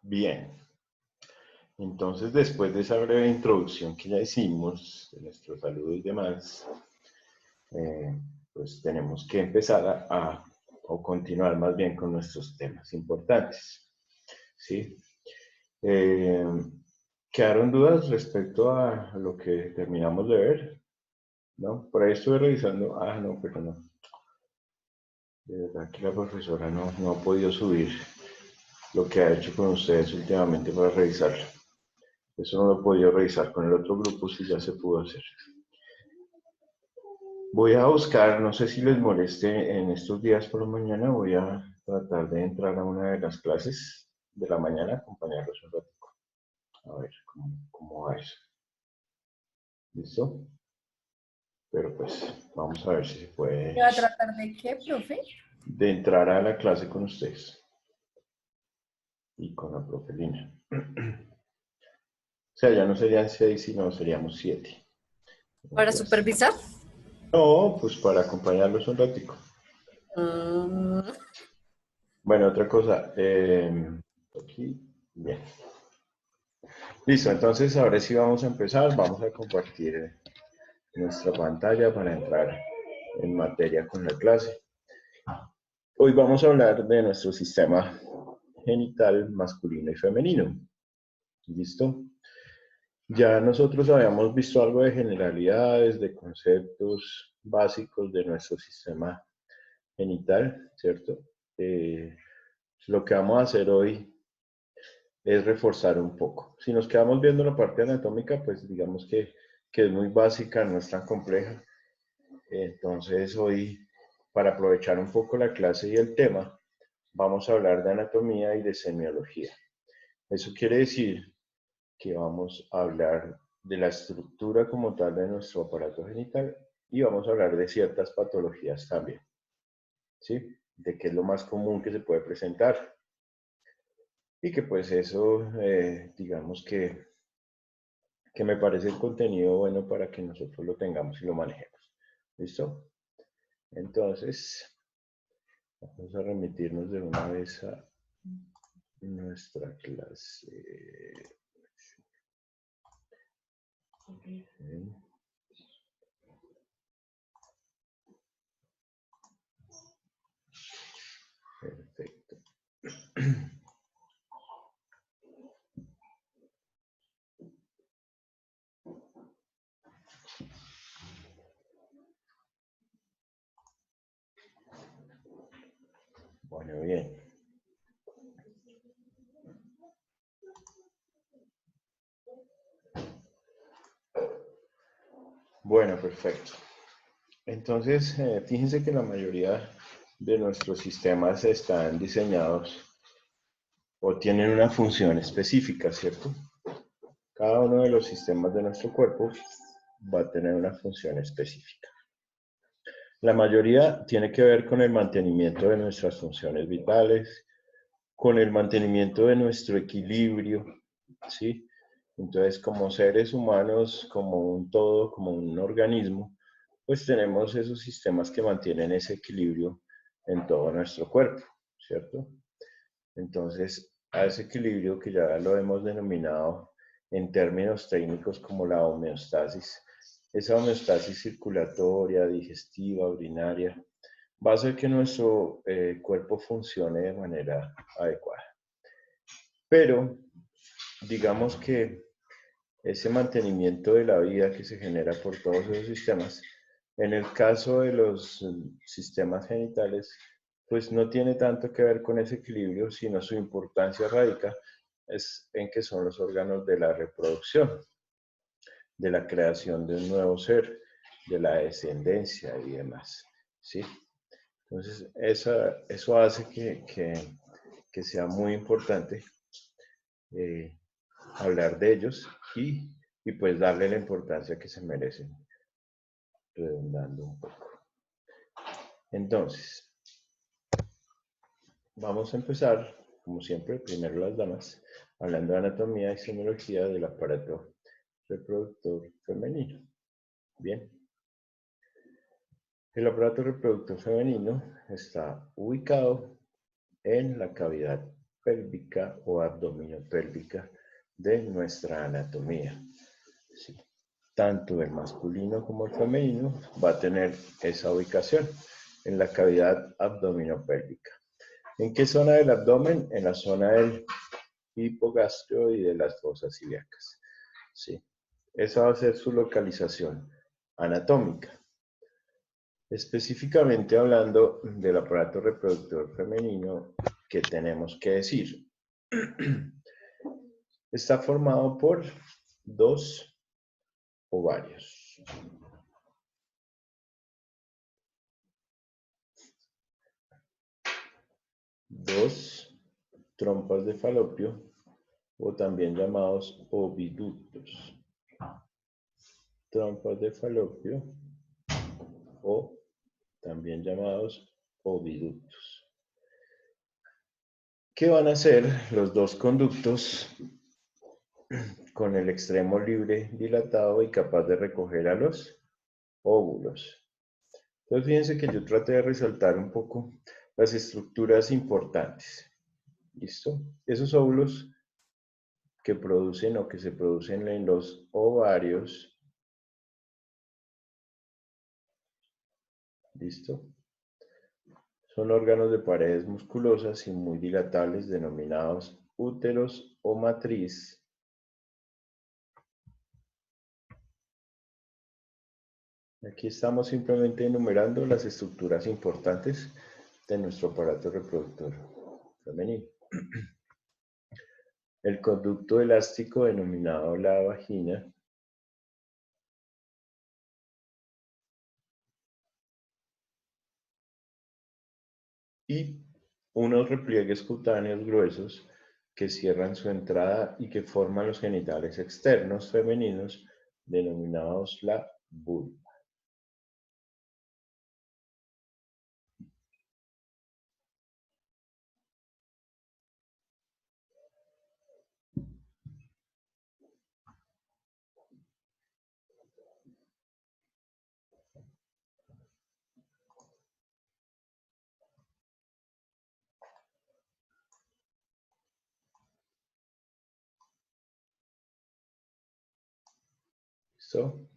Bien, entonces después de esa breve introducción que ya hicimos, de nuestro saludo y demás, eh, pues tenemos que empezar o continuar más bien con nuestros temas importantes, ¿sí? Eh, ¿Quedaron dudas respecto a lo que terminamos de ver? ¿No? Por ahí estuve revisando, no, pero no. De verdad que la profesora no ha podido subir lo que ha hecho con ustedes últimamente para revisarlo. Eso no lo he podido revisar con el otro grupo, si ya se pudo hacer. Voy a buscar, no sé si les moleste en estos días por la mañana, voy a tratar de entrar a una de las clases de la mañana, acompañarlos un ratito. A ver cómo va eso. ¿Listo? Pero pues vamos a ver si se puede. ¿Qué va a tratar de qué, profe? De entrar a la clase con ustedes. Y con la profe Lina. O sea, ya no serían 6, sino seríamos 7. ¿Para supervisar? No, pues para acompañarlos un ratico. Bueno, otra cosa. Aquí, bien. Listo, entonces ahora sí vamos a empezar. Vamos a compartir nuestra pantalla para entrar en materia con la clase. Hoy vamos a hablar de nuestro sistema genital masculino y femenino. ¿Listo? Ya nosotros habíamos visto algo de generalidades, de conceptos básicos de nuestro sistema genital, ¿cierto? Lo que vamos a hacer hoy es reforzar un poco. Si nos quedamos viendo la parte anatómica, pues digamos que es muy básica, no es tan compleja. Entonces hoy, para aprovechar un poco la clase y el tema, vamos a hablar de anatomía y de semiología. Eso quiere decir que vamos a hablar de la estructura como tal de nuestro aparato genital y vamos a hablar de ciertas patologías también, ¿sí? De qué es lo más común que se puede presentar. Y que pues eso, digamos que me parece el contenido bueno para que nosotros lo tengamos y lo manejemos. ¿Listo? Entonces, vamos a remitirnos de una vez a nuestra clase. Okay. Perfecto. Bueno, bien. Bueno, perfecto. Entonces, fíjense que la mayoría de nuestros sistemas están diseñados o tienen una función específica, ¿cierto? Cada uno de los sistemas de nuestro cuerpo va a tener una función específica. La mayoría tiene que ver con el mantenimiento de nuestras funciones vitales, con el mantenimiento de nuestro equilibrio, ¿sí? Entonces, como seres humanos, como un todo, como un organismo, pues tenemos esos sistemas que mantienen ese equilibrio en todo nuestro cuerpo, ¿cierto? Entonces, a ese equilibrio que ya lo hemos denominado en términos técnicos como la homeostasis, esa homeostasis circulatoria, digestiva, urinaria, va a hacer que nuestro cuerpo funcione de manera adecuada. Pero, digamos que ese mantenimiento de la vida que se genera por todos esos sistemas, en el caso de los sistemas genitales, pues no tiene tanto que ver con ese equilibrio, sino su importancia radica es en que son los órganos de la reproducción, de la creación de un nuevo ser, de la descendencia y demás, ¿sí? Entonces, eso hace que sea muy importante hablar de ellos y pues darle la importancia que se merecen, redundando un poco. Entonces, vamos a empezar, como siempre, primero las damas, hablando de anatomía y semiología del aparato reproductor femenino. Bien. El aparato reproductor femenino está ubicado en la cavidad pélvica o abdominopélvica de nuestra anatomía. Sí. Tanto el masculino como el femenino va a tener esa ubicación en la cavidad abdominopélvica. ¿En qué zona del abdomen? En la zona del hipogastrio y de las fosas ilíacas. Sí. Esa va a ser su localización anatómica. Específicamente hablando del aparato reproductor femenino, ¿qué tenemos que decir? Está formado por 2 ovarios. Dos trompas de falopio, o también llamados oviductos. Trompas de falopio, o también llamados oviductos. ¿Qué van a hacer los dos conductos con el extremo libre dilatado y capaz de recoger a los óvulos? Entonces fíjense que yo traté de resaltar un poco las estructuras importantes. ¿Listo? Esos óvulos que producen o que se producen en los ovarios. ¿Listo? Son órganos de paredes musculosas y muy dilatables denominados úteros o matriz. Aquí estamos simplemente enumerando las estructuras importantes de nuestro aparato reproductor femenino. El conducto elástico denominado la vagina. Y unos repliegues cutáneos gruesos que cierran su entrada y que forman los genitales externos femeninos denominados la vulva. ¿Listo?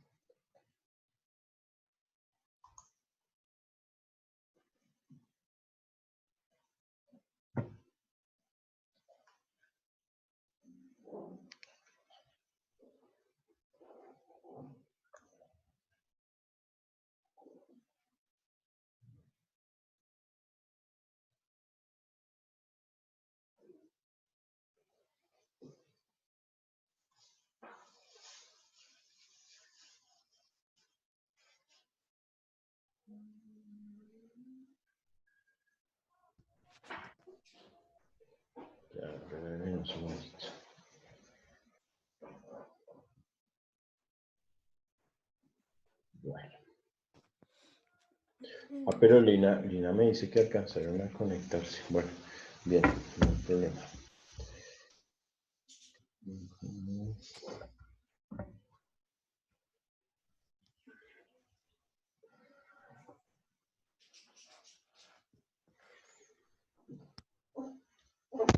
Ya, un segundito. Bueno. Ah, pero Lina me dice que alcanzaron a conectarse. Bueno, bien, no hay problema.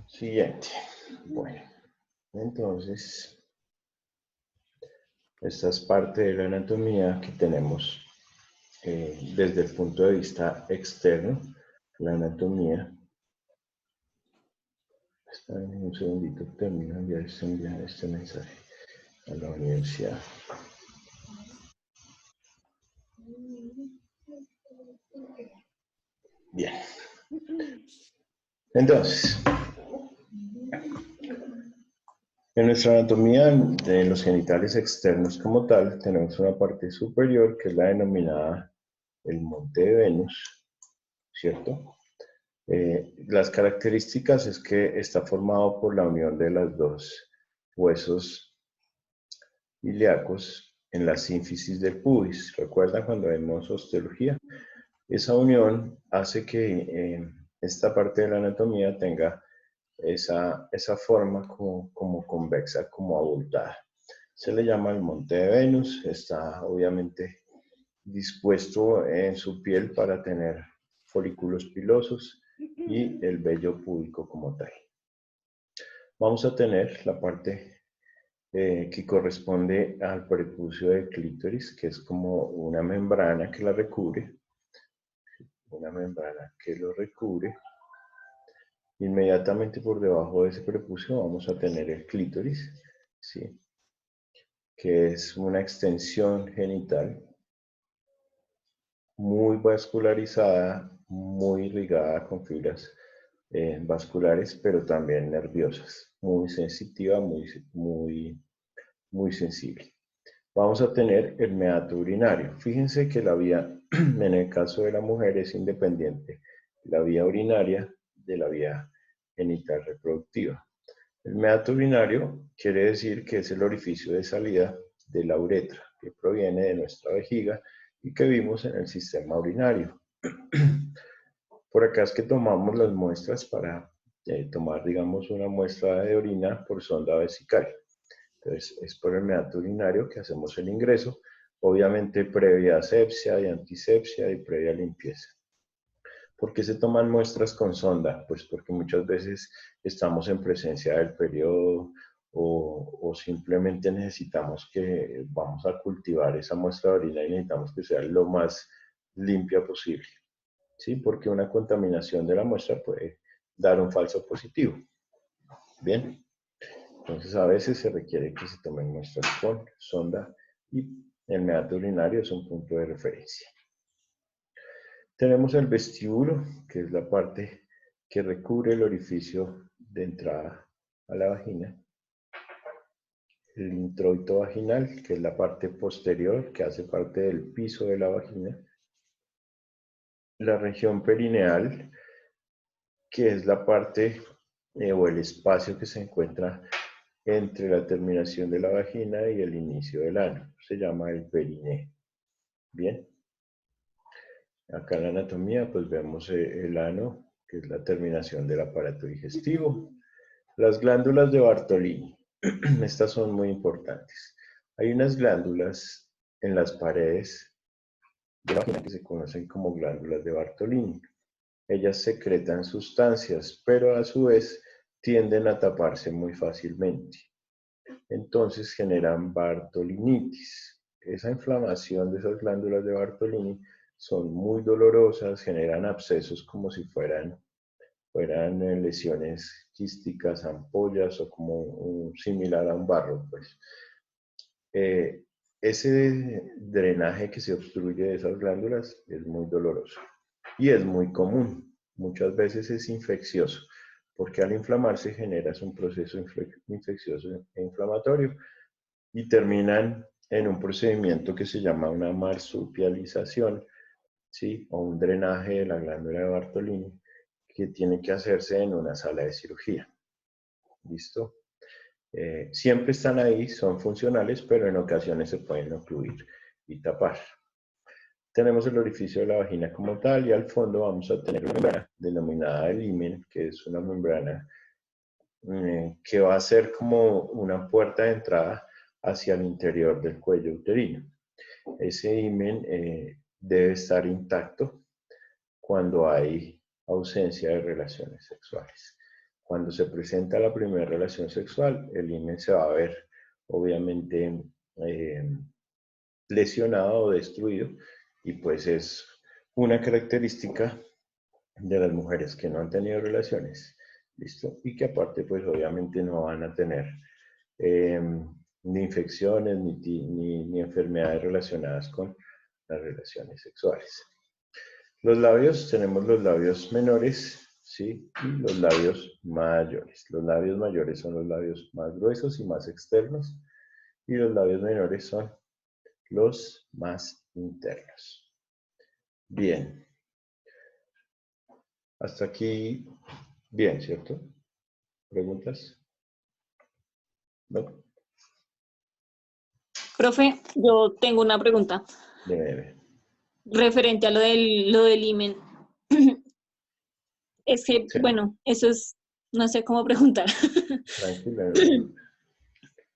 Siguiente. Bueno, entonces, esta es parte de la anatomía que tenemos desde el punto de vista externo, la anatomía. Un segundito, termino de enviar este mensaje a la universidad. Bien. Entonces, en nuestra anatomía de los genitales externos como tal, tenemos una parte superior que es la denominada el monte de Venus, ¿cierto? Las características es que está formado por la unión de los dos huesos ilíacos en la sínfisis del pubis. ¿Recuerdan cuando vemos osteología? Esa unión hace que esta parte de la anatomía tenga esa forma como convexa, como abultada. Se le llama el monte de Venus, está obviamente dispuesto en su piel para tener folículos pilosos y el vello púbico como tal. Vamos a tener la parte que corresponde al prepucio del clítoris, que es como una membrana que la recubre, una membrana que lo recubre. Inmediatamente por debajo de ese prepucio vamos a tener el clítoris, ¿sí? Que es una extensión genital muy vascularizada, muy ligada con fibras vasculares, pero también nerviosas, muy sensitiva, muy sensible. Vamos a tener el meato urinario. Fíjense que la vía, en el caso de la mujer, es independiente, la vía urinaria de la vía genital reproductiva. El meato urinario quiere decir que es el orificio de salida de la uretra, que proviene de nuestra vejiga y que vimos en el sistema urinario. Por acá es que tomamos las muestras para tomar, digamos, una muestra de orina por sonda vesical. Entonces, es por el meato urinario que hacemos el ingreso, obviamente previa asepsia y antisepsia y previa limpieza. ¿Por qué se toman muestras con sonda? Pues porque muchas veces estamos en presencia del periodo o simplemente necesitamos que vamos a cultivar esa muestra de orina y necesitamos que sea lo más limpia posible. ¿Sí? Porque una contaminación de la muestra puede dar un falso positivo. Bien. Entonces a veces se requiere que se tomen muestras con sonda y el meato urinario es un punto de referencia. Tenemos el vestíbulo, que es la parte que recubre el orificio de entrada a la vagina. El introito vaginal, que es la parte posterior, que hace parte del piso de la vagina. La región perineal, que es la parte o el espacio que se encuentra entre la terminación de la vagina y el inicio del ano. Se llama el periné. Bien. Acá en la anatomía pues vemos el ano, que es la terminación del aparato digestivo. Las glándulas de Bartolini. Estas son muy importantes. Hay unas glándulas en las paredes de la vagina que se conocen como glándulas de Bartolini. Ellas secretan sustancias, pero a su vez tienden a taparse muy fácilmente. Entonces generan bartolinitis. Esa inflamación de esas glándulas de Bartolini son muy dolorosas, generan abscesos como si fueran lesiones quísticas, ampollas o como similar a un barro. Pues. Ese drenaje que se obstruye de esas glándulas es muy doloroso y es muy común. Muchas veces es infeccioso porque al inflamarse generas un proceso infeccioso e inflamatorio y terminan en un procedimiento que se llama una marsupialización, ¿sí? O un drenaje de la glándula de Bartolini que tiene que hacerse en una sala de cirugía. ¿Listo? Siempre están ahí, son funcionales, pero en ocasiones se pueden ocluir y tapar. Tenemos el orificio de la vagina como tal y al fondo vamos a tener una membrana denominada el himen, que es una membrana que va a ser como una puerta de entrada hacia el interior del cuello uterino. Ese himen debe estar intacto cuando hay ausencia de relaciones sexuales. Cuando se presenta la primera relación sexual, el himen se va a ver obviamente lesionado o destruido y pues es una característica de las mujeres que no han tenido relaciones, ¿listo? Y que aparte pues obviamente no van a tener ni infecciones ni enfermedades relacionadas con las relaciones sexuales. Los labios, tenemos los labios menores, ¿sí? Y los labios mayores. Los labios mayores son los labios más gruesos y más externos y los labios menores son los más internos. Bien. Hasta aquí, bien, ¿cierto? ¿Preguntas? ¿No? Profe, yo tengo una pregunta Dime. referente a lo del himen. Es que, Sí, bueno, eso es, no sé cómo preguntar. tranquila.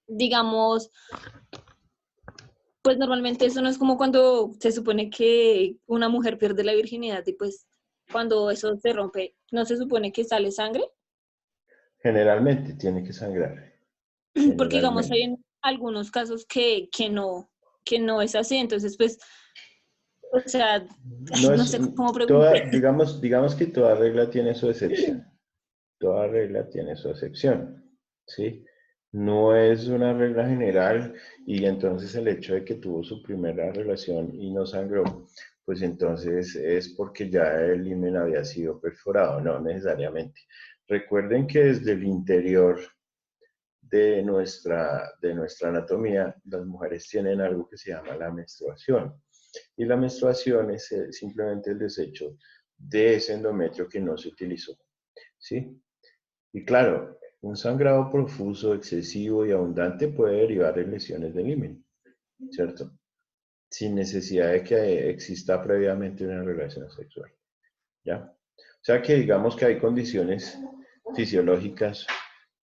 Digamos, pues normalmente eso no es como cuando se supone que una mujer pierde la virginidad y pues cuando eso se rompe, ¿no se supone que sale sangre? Generalmente tiene que sangrar. Porque digamos hay Generalmente. en algunos casos que no es así, entonces pues, o sea, ay, No no es sé cómo toda, preguntar. digamos que toda regla tiene su excepción. Toda regla tiene su excepción, ¿sí? No es una regla general y entonces el hecho de que tuvo su primera relación y no sangró, pues entonces es porque ya el himen había sido perforado, no necesariamente. Recuerden que desde el interior de nuestra anatomía, las mujeres tienen algo que se llama la menstruación. Y la menstruación es simplemente el desecho de ese endometrio que no se utilizó, ¿sí? Y claro, un sangrado profuso, excesivo y abundante puede derivar en lesiones del himen, ¿cierto? Sin necesidad de que exista previamente una relación sexual, ¿ya? O sea que digamos que hay condiciones fisiológicas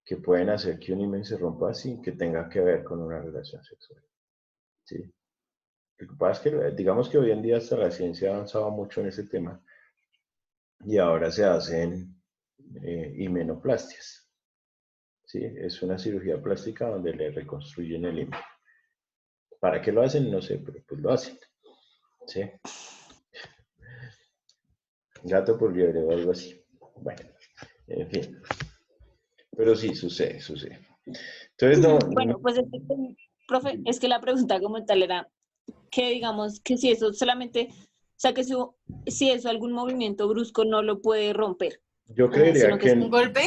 que pueden hacer que un himen se rompa sin que tenga que ver con una relación sexual, ¿sí? Lo que pasa es que digamos que hoy en día hasta la ciencia ha avanzado mucho en ese tema y ahora se hacen himenoplastias, ¿sí? Es una cirugía plástica donde le reconstruyen el himen. ¿Para qué lo hacen? No sé, pero pues lo hacen, ¿sí? Gato por liebre o algo así. Bueno, en fin. Pero sí, sucede, sucede. Entonces, no, Bueno, pues profe, es que la pregunta como tal era que digamos que si eso solamente, o sea, que si eso algún movimiento brusco no lo puede romper, yo creería sino que es ¿Un golpe?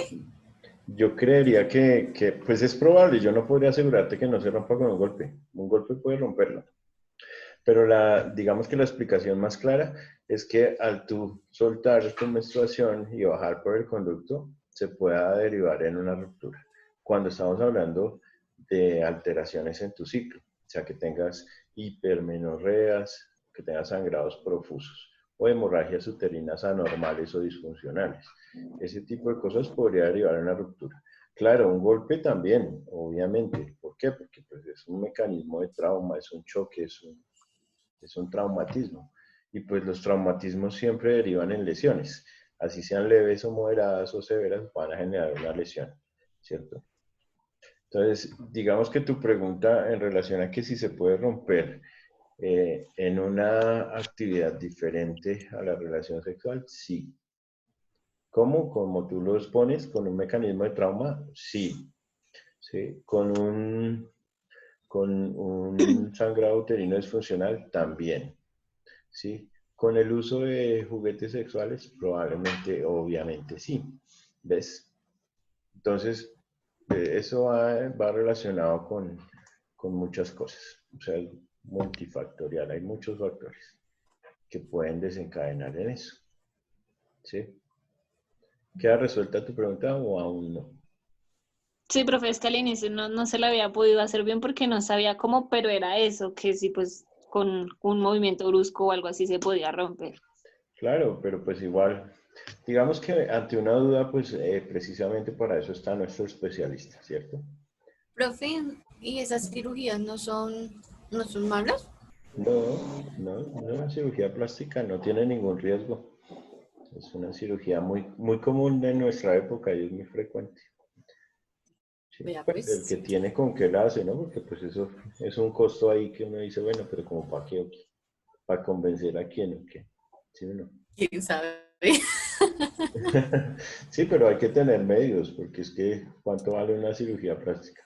yo creería que, pues es probable, yo no podría asegurarte que no se rompa con un golpe. Un golpe puede romperlo. Pero digamos que la explicación más clara es que al tú soltar tu menstruación y bajar por el conducto, se pueda derivar en una ruptura. Cuando estamos hablando de alteraciones en tu ciclo, o sea, que tengas hipermenorreas, que tengas sangrados profusos o hemorragias uterinas anormales o disfuncionales. Ese tipo de cosas podría derivar en una ruptura. Claro, un golpe también, obviamente. ¿Por qué? Porque pues, es un mecanismo de trauma, es un choque, es un traumatismo. Y pues los traumatismos siempre derivan en lesiones. Así sean leves o moderadas o severas, van a generar una lesión, ¿cierto? Entonces, digamos que tu pregunta en relación a que si se puede romper en una actividad diferente a la relación sexual, sí. ¿Cómo? Como tú lo expones, con un mecanismo de trauma, sí. ¿Sí? Con un sangrado uterino disfuncional, también. ¿Sí? Con el uso de juguetes sexuales, probablemente, obviamente sí. ¿Ves? Entonces, eso va relacionado con muchas cosas. O sea, es multifactorial. Hay muchos factores que pueden desencadenar en eso. ¿Sí? ¿Queda resuelta tu pregunta o aún no? sí, profe, es que al inicio no se la había podido hacer bien porque no sabía cómo, pero era eso, que sí, pues con un movimiento brusco o algo así se podía romper. Claro, pero pues igual, digamos que ante una duda, pues precisamente para eso está nuestro especialista, ¿cierto? Profe, ¿y esas cirugías no son malas? No, no, una cirugía plástica no tiene ningún riesgo. Es una cirugía muy, muy común en nuestra época y es muy frecuente. Sí, Vea pues el pues, que tiene con qué la hace, ¿no? Porque pues eso es un costo ahí que uno dice, bueno, pero como para qué, o qué, para convencer a quién o qué. ¿Sí o no? quién sabe. Sí, pero hay que tener medios, porque es que ¿cuánto vale una cirugía plástica?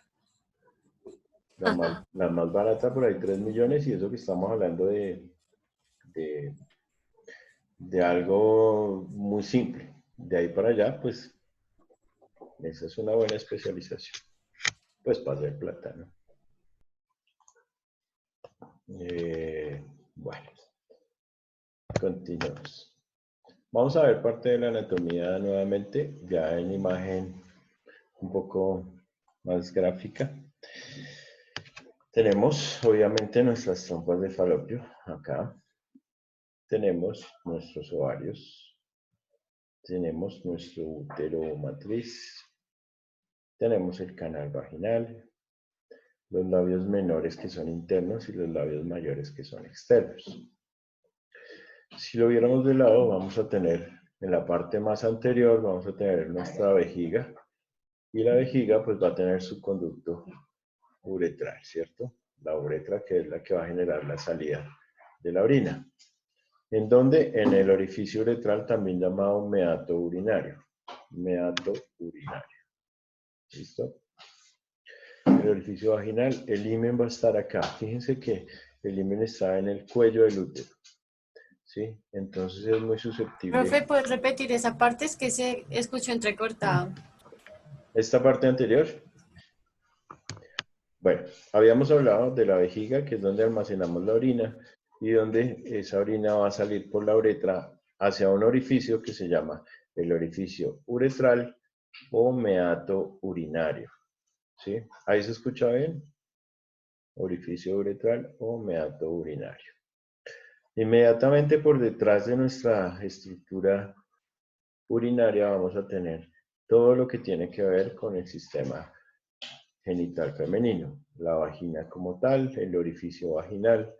La más barata por ahí 3 millones y eso que estamos hablando de, de algo muy simple. De ahí para allá, pues esa es una buena especialización. Pues para hacer plata, ¿no? Bueno, continuamos. Vamos a ver parte de la anatomía nuevamente, ya en imagen un poco más gráfica. Tenemos obviamente nuestras trompas de falopio acá. Tenemos nuestros ovarios. Tenemos nuestro útero o matriz. Tenemos el canal vaginal. Los labios menores que son internos y los labios mayores que son externos. Si lo viéramos de lado, vamos a tener en la parte más anterior, vamos a tener nuestra vejiga Y la vejiga pues va a tener su conducto uretral, ¿cierto? La uretra que es la que va a generar la salida de la orina. ¿En dónde? En el orificio uretral, también llamado meato urinario. Meato urinario. ¿Listo? El orificio vaginal, el himen va a estar acá. Fíjense que el himen está en el cuello del útero. ¿Sí? Entonces es muy susceptible. Profe, ¿puedes repetir esa parte? Es que se escuchó entrecortado. Esta parte anterior. Bueno, habíamos hablado de la vejiga, que es donde almacenamos la orina, y donde esa orina va a salir por la uretra hacia un orificio que se llama el orificio uretral o meato urinario. ¿Sí? ¿Ahí se escucha bien? Orificio uretral o meato urinario. Inmediatamente por detrás de nuestra estructura urinaria vamos a tener todo lo que tiene que ver con el sistema genital femenino, la vagina como tal, el orificio vaginal,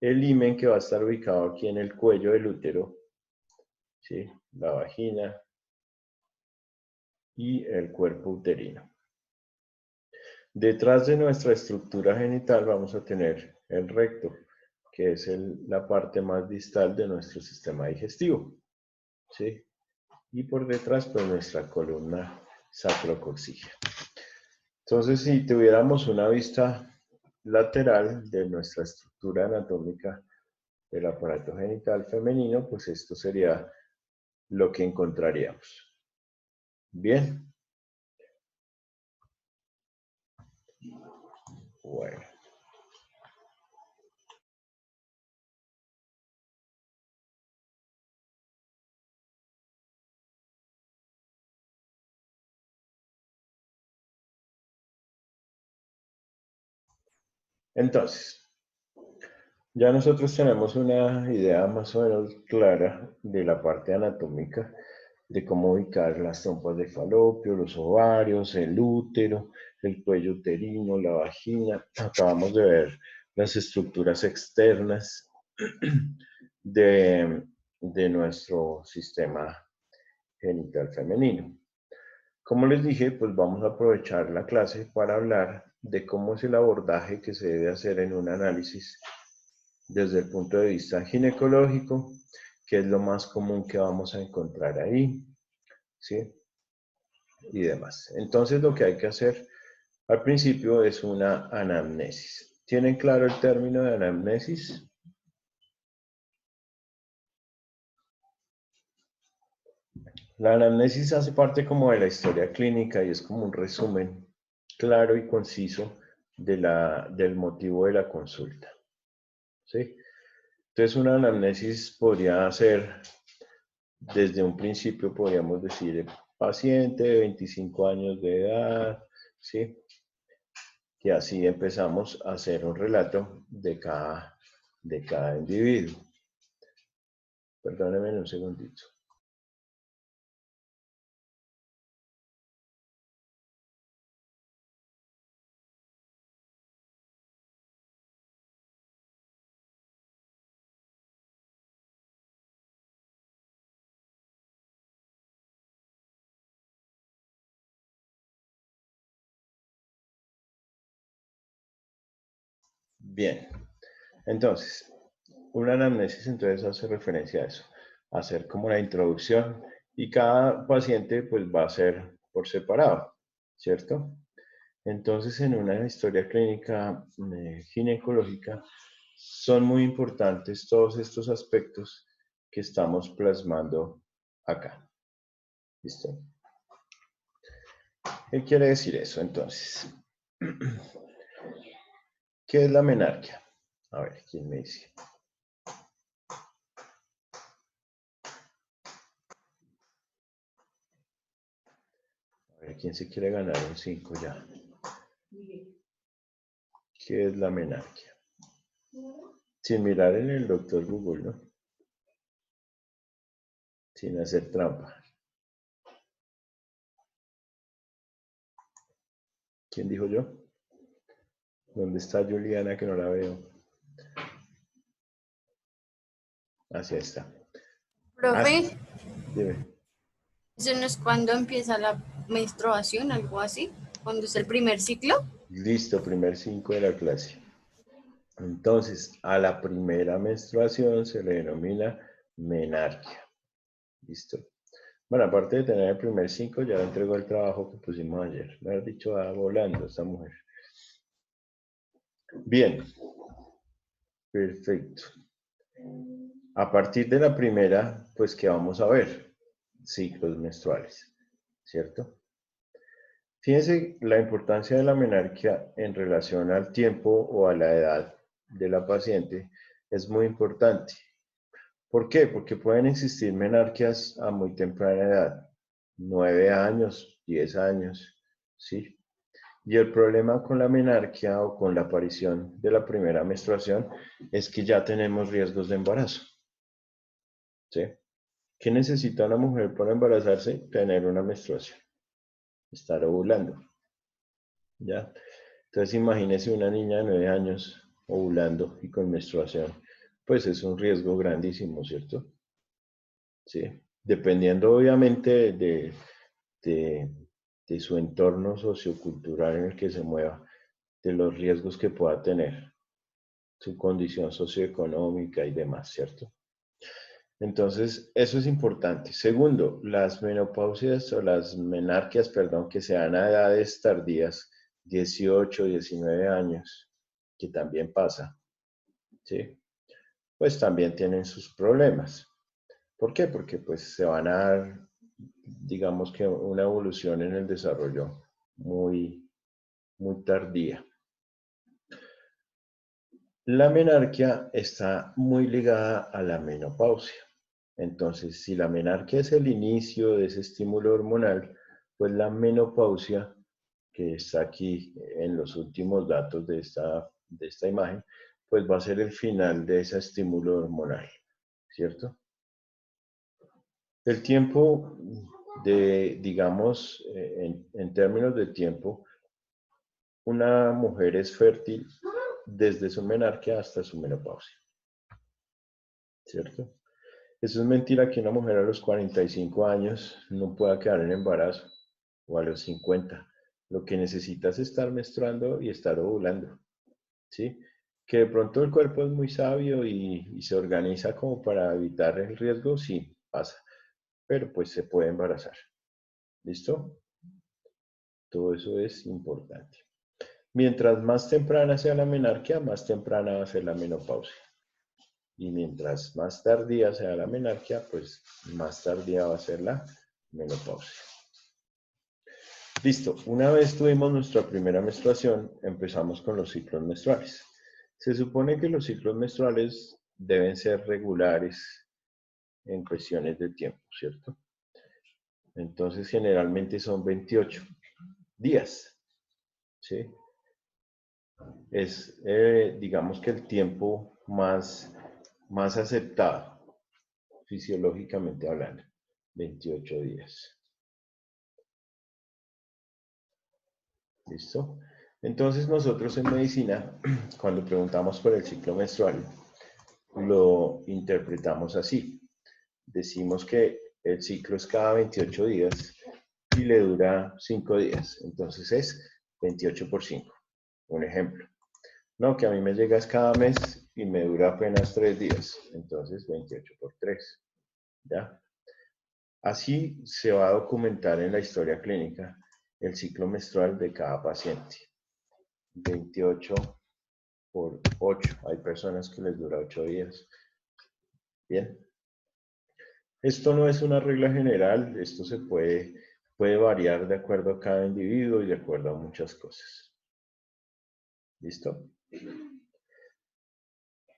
el himen que va a estar ubicado aquí en el cuello del útero, ¿sí? La vagina y el cuerpo uterino. Detrás de nuestra estructura genital vamos a tener el recto, que es la parte más distal de nuestro sistema digestivo, ¿sí? Y por detrás, pues nuestra columna sacrocoxígea. Entonces, si tuviéramos una vista lateral de nuestra estructura anatómica del aparato genital femenino, pues esto sería lo que encontraríamos. Bien. Bueno. Entonces, ya nosotros tenemos una idea más o menos clara de la parte anatómica, de cómo ubicar las trompas de falopio, los ovarios, el útero, el cuello uterino, la vagina. Acabamos de ver las estructuras externas de nuestro sistema genital femenino. Como les dije, pues vamos a aprovechar la clase para hablar de cómo es el abordaje que se debe hacer en un análisis desde el punto de vista ginecológico, que es lo más común que vamos a encontrar ahí, ¿sí? Y demás. Entonces lo que hay que hacer al principio es una anamnesis. ¿Tienen claro el término de anamnesis? La anamnesis hace parte como de la historia clínica y es como un resumen claro y conciso del motivo de la consulta, ¿sí? Entonces una anamnesis podría ser, desde un principio podríamos decir, paciente de 25 años de edad, ¿sí? Y así empezamos a hacer un relato de cada individuo. Perdónenme un segundito. Bien, entonces, una anamnesis entonces hace referencia a eso, a hacer como la introducción y cada paciente pues va a ser por separado, ¿cierto? Entonces en una historia clínica ginecológica son muy importantes todos estos aspectos que estamos plasmando acá. ¿Listo? ¿Qué quiere decir eso entonces? ¿Qué es la menarquia? A ver, ¿quién me dice? A ver, ¿quién se quiere ganar un 5 ya? ¿Qué es la menarquia? Sin mirar en el doctor Google, ¿no? Sin hacer trampa. ¿Quién dijo yo? ¿Dónde está Juliana que no la veo? Hacia está. Profe, Dime. eso no es cuando empieza menstruación, algo así, cuando es el primer ciclo. Listo, primer 5 de la clase. Entonces, a la primera menstruación se le denomina menarquia. Listo. Bueno, aparte de tener el primer 5, ya le entregó el trabajo que pusimos ayer. Me has dicho, va volando esta mujer. Bien. Perfecto. A partir de la primera, pues, ¿qué vamos a ver? Ciclos menstruales, ¿cierto? Fíjense la importancia de la menarquia en relación al tiempo o a la edad de la paciente es muy importante. ¿Por qué? Porque pueden existir menarquias a muy temprana edad, 9 años, 10 años, ¿sí? Y el problema con la menarquia o con la aparición de la primera menstruación es que ya tenemos riesgos de embarazo, ¿sí? ¿Qué necesita una mujer para embarazarse? Tener una menstruación, estar ovulando, ¿ya? Entonces imagínese una niña de 9 años ovulando y con menstruación, pues es un riesgo grandísimo, ¿cierto? Sí, dependiendo obviamente de, de su entorno sociocultural en el que se mueva, de los riesgos que pueda tener, su condición socioeconómica y demás, ¿cierto? Entonces, eso es importante. Segundo, las menopausias o las menarquias, perdón, que se dan a edades tardías, 18, 19 años, que también pasa, ¿sí? Pues también tienen sus problemas. ¿Por qué? Porque pues se van a dar, digamos que una evolución en el desarrollo muy, muy tardía. La menarquia está muy ligada a la menopausia. Entonces, si la menarquia es el inicio de ese estímulo hormonal, pues la menopausia, que está aquí en los últimos datos de esta imagen, pues va a ser el final de ese estímulo hormonal, ¿cierto? El tiempo digamos, en términos de tiempo, una mujer es fértil desde su menarquia hasta su menopausia, ¿cierto? Eso es mentira que una mujer a los 45 años no pueda quedar en embarazo, o a los 50. Lo que necesita es estar menstruando y estar ovulando, ¿sí? Que de pronto el cuerpo es muy sabio y se organiza como para evitar el riesgo, sí, pasa, pero pues se puede embarazar. ¿Listo? Todo eso es importante. Mientras más temprana sea la menarquia, más temprana va a ser la menopausia. Y mientras más tardía sea la menarquia, pues más tardía va a ser la menopausia. Listo, una vez tuvimos nuestra primera menstruación, empezamos con los ciclos menstruales. Se supone que los ciclos menstruales deben ser regulares en cuestiones de tiempo, ¿cierto? Entonces, generalmente son 28 días, ¿sí? Es, digamos que el tiempo más aceptado, fisiológicamente hablando, 28 días. ¿Listo? Entonces nosotros en medicina, cuando preguntamos por el ciclo menstrual, lo interpretamos así. Decimos que el ciclo es cada 28 días y le dura 5 días. Entonces es 28 por 5. Un ejemplo. No, que a mí me llega cada mes y me dura apenas 3 días. Entonces 28 por 3. ¿Ya? Así se va a documentar en la historia clínica el ciclo menstrual de cada paciente. 28 por 8. Hay personas que les dura 8 días. Bien. Esto no es una regla general, esto se puede variar de acuerdo a cada individuo y de acuerdo a muchas cosas. ¿Listo?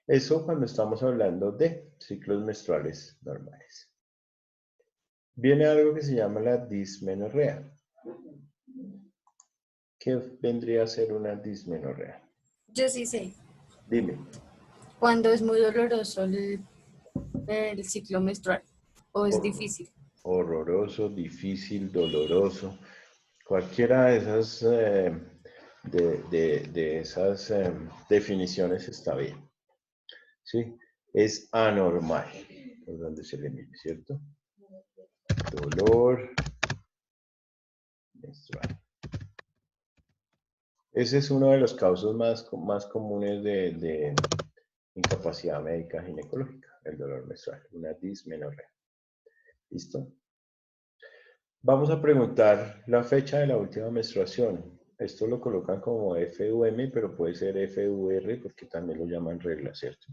Eso cuando estamos hablando de ciclos menstruales normales. Viene algo que se llama la dismenorrea. ¿Qué vendría a ser una dismenorrea? Yo sí sé, Dime. cuando es muy doloroso el ciclo menstrual o es Hor- difícil. Horroroso, difícil, doloroso. Cualquiera de esas, de esas definiciones está bien. ¿Sí? Es anormal, por donde se le mire, ¿cierto? Dolor, menstrual. Ese es uno de los causas más comunes de incapacidad médica ginecológica, el dolor menstrual, una dismenorrea. ¿Listo? Vamos a preguntar la fecha de la última menstruación. Esto lo colocan como FUM, pero puede ser FUR porque también lo llaman regla, ¿cierto?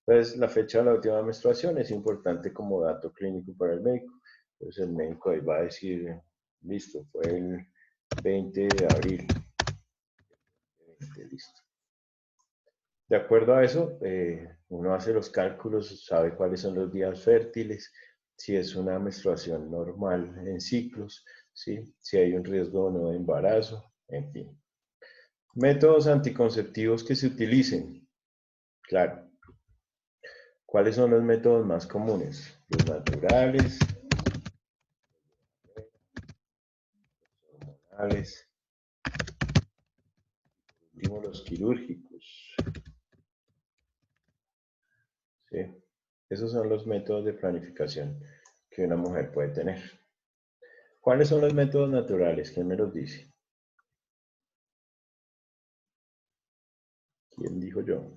Entonces, la fecha de la última menstruación es importante como dato clínico para el médico. Entonces, el médico ahí va a decir, listo, fue el 20 de abril. Listo. De acuerdo a eso, uno hace los cálculos, sabe cuáles son los días fértiles, si es una menstruación normal en ciclos, ¿sí? Si hay un riesgo o no de embarazo, en fin. Métodos anticonceptivos que se utilicen. Claro. ¿Cuáles son los métodos más comunes? Los naturales, los hormonales, y los quirúrgicos. ¿Sí? Esos son los métodos de planificación que una mujer puede tener. ¿Cuáles son los métodos naturales? ¿Quién me los dice? ¿Quién dijo yo?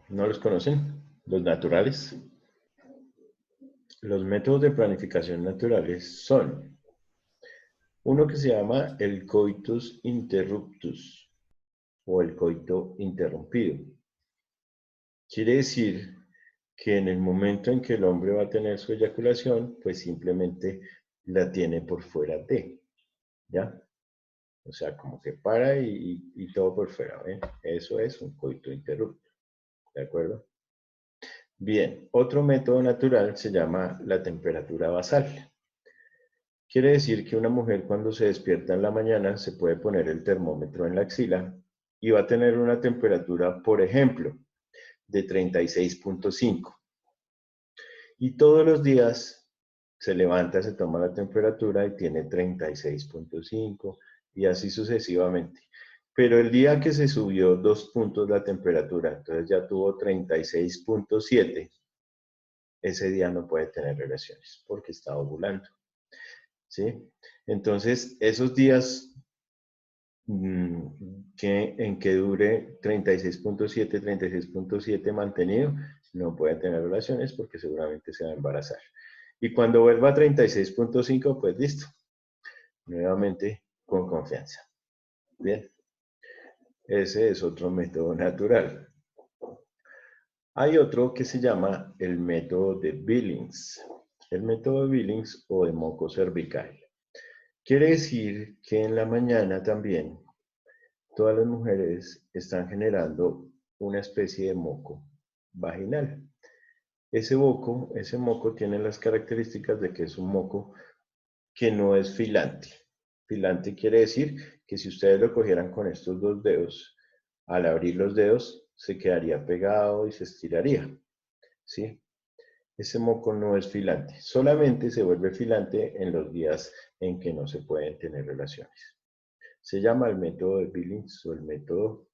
¿No los conocen? Los naturales. Los métodos de planificación naturales son uno que se llama el coitus interruptus o el coito interrumpido. Quiere decir que en el momento en que el hombre va a tener su eyaculación, pues simplemente la tiene por fuera de, ¿ya? O sea, como que para y todo por fuera, ¿ven? Eso es un coito interrupto, ¿de acuerdo? Bien, otro método natural se llama la temperatura basal. Quiere decir que una mujer cuando se despierta en la mañana se puede poner el termómetro en la axila y va a tener una temperatura, por ejemplo, de 36.5. Y todos los días se levanta, se toma la temperatura y tiene 36.5 y así sucesivamente. Pero el día que se subió 2 puntos la temperatura, entonces ya tuvo 36.7, ese día no puede tener relaciones porque está ovulando. ¿Sí? Entonces, esos días en que dure 36.7, 36.7 mantenido, no puede tener relaciones porque seguramente se va a embarazar. Y cuando vuelva a 36.5, pues listo. Nuevamente con confianza. Bien. Ese es otro método natural. Hay otro que se llama el método de Billings. El método de Billings o de moco cervical. Quiere decir que en la mañana también todas las mujeres están generando una especie de moco vaginal. Ese moco tiene las características de que es un moco que no es filante. Filante quiere decir que si ustedes lo cogieran con estos dos dedos, al abrir los dedos se quedaría pegado y se estiraría. ¿Sí? Ese moco no es filante, solamente se vuelve filante en los días en que no se pueden tener relaciones. Se llama el método de Billings o el método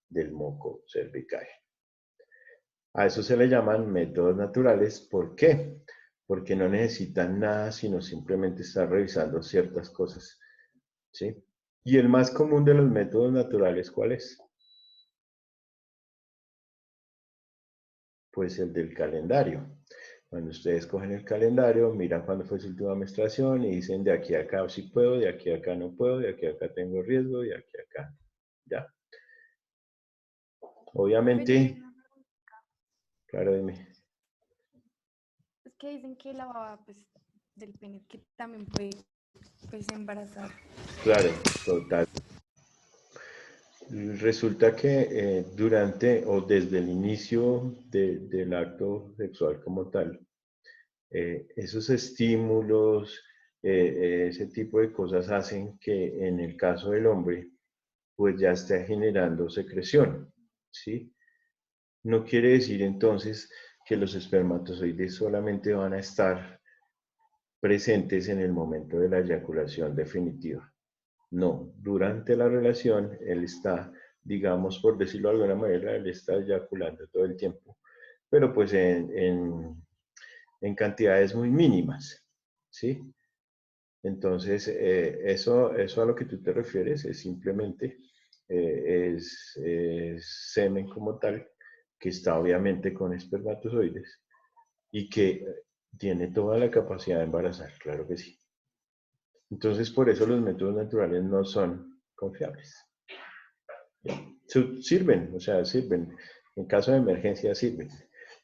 del moco cervical. A eso se le llaman métodos naturales. ¿Por qué? Porque no necesitan nada, sino simplemente estar revisando ciertas cosas. ¿Sí? Y el más común de los métodos naturales, ¿cuál es? Pues el del calendario. Cuando ustedes cogen el calendario, miran cuándo fue su última menstruación y dicen de aquí a acá sí puedo, de aquí a acá no puedo, de aquí a acá tengo riesgo, de aquí a acá, ya. Obviamente, claro, dime. Es que dicen que la baba pues, del pene que también puede pues, embarazar. Claro, total. Resulta que durante o desde el inicio del acto sexual como tal, esos estímulos, ese tipo de cosas hacen que en el caso del hombre, pues ya esté generando secreción, ¿sí? No quiere decir entonces que los espermatozoides solamente van a estar presentes en el momento de la eyaculación definitiva. No, durante la relación él está digamos, por decirlo de alguna manera, él está eyaculando todo el tiempo, pero pues en cantidades muy mínimas, ¿sí? Entonces, eso a lo que tú te refieres es simplemente, es semen como tal, que está obviamente con espermatozoides y que tiene toda la capacidad de embarazar, claro que sí. Entonces, por eso los métodos naturales no son confiables. Sirven, o sea, sirven. En caso de emergencia sirven,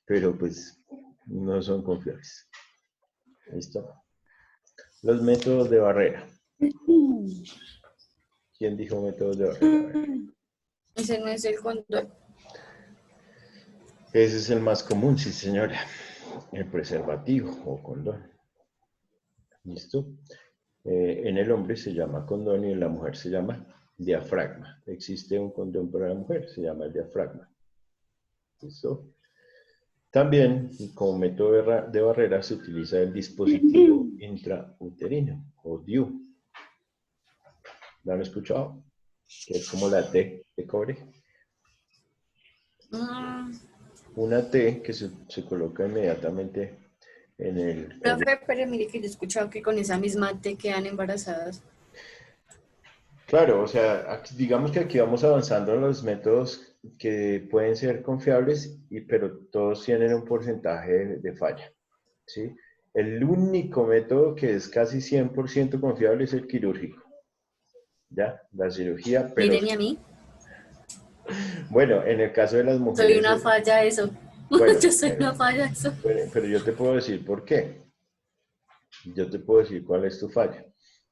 pero pues no son confiables. ¿Listo? Los métodos de barrera. ¿Quién dijo métodos de barrera? A ver. Ese no es el condón. Ese es el más común, sí señora. El preservativo o condón. ¿Listo? En el hombre se llama condón y en la mujer se llama diafragma. Existe un condón para la mujer, se llama el diafragma. ¿Listo? También, como método de barrera, se utiliza el dispositivo intrauterino o DIU. ¿Lo han escuchado? Que es como la T de cobre. Una T que se coloca inmediatamente en el... Profe, pero mire que yo he escuchado que con esa misma te quedan embarazadas. Claro, o sea, digamos que aquí vamos avanzando en los métodos que pueden ser confiables, pero todos tienen un porcentaje de falla, ¿sí? El único método que es casi 100% confiable es el quirúrgico, ¿ya? La cirugía, pero... Miren y a mí, Bueno, en el caso de las soy mujeres... una falla eso. Bueno, Yo soy una falla eso. pero yo te puedo decir por qué. Yo te puedo decir cuál es tu falla.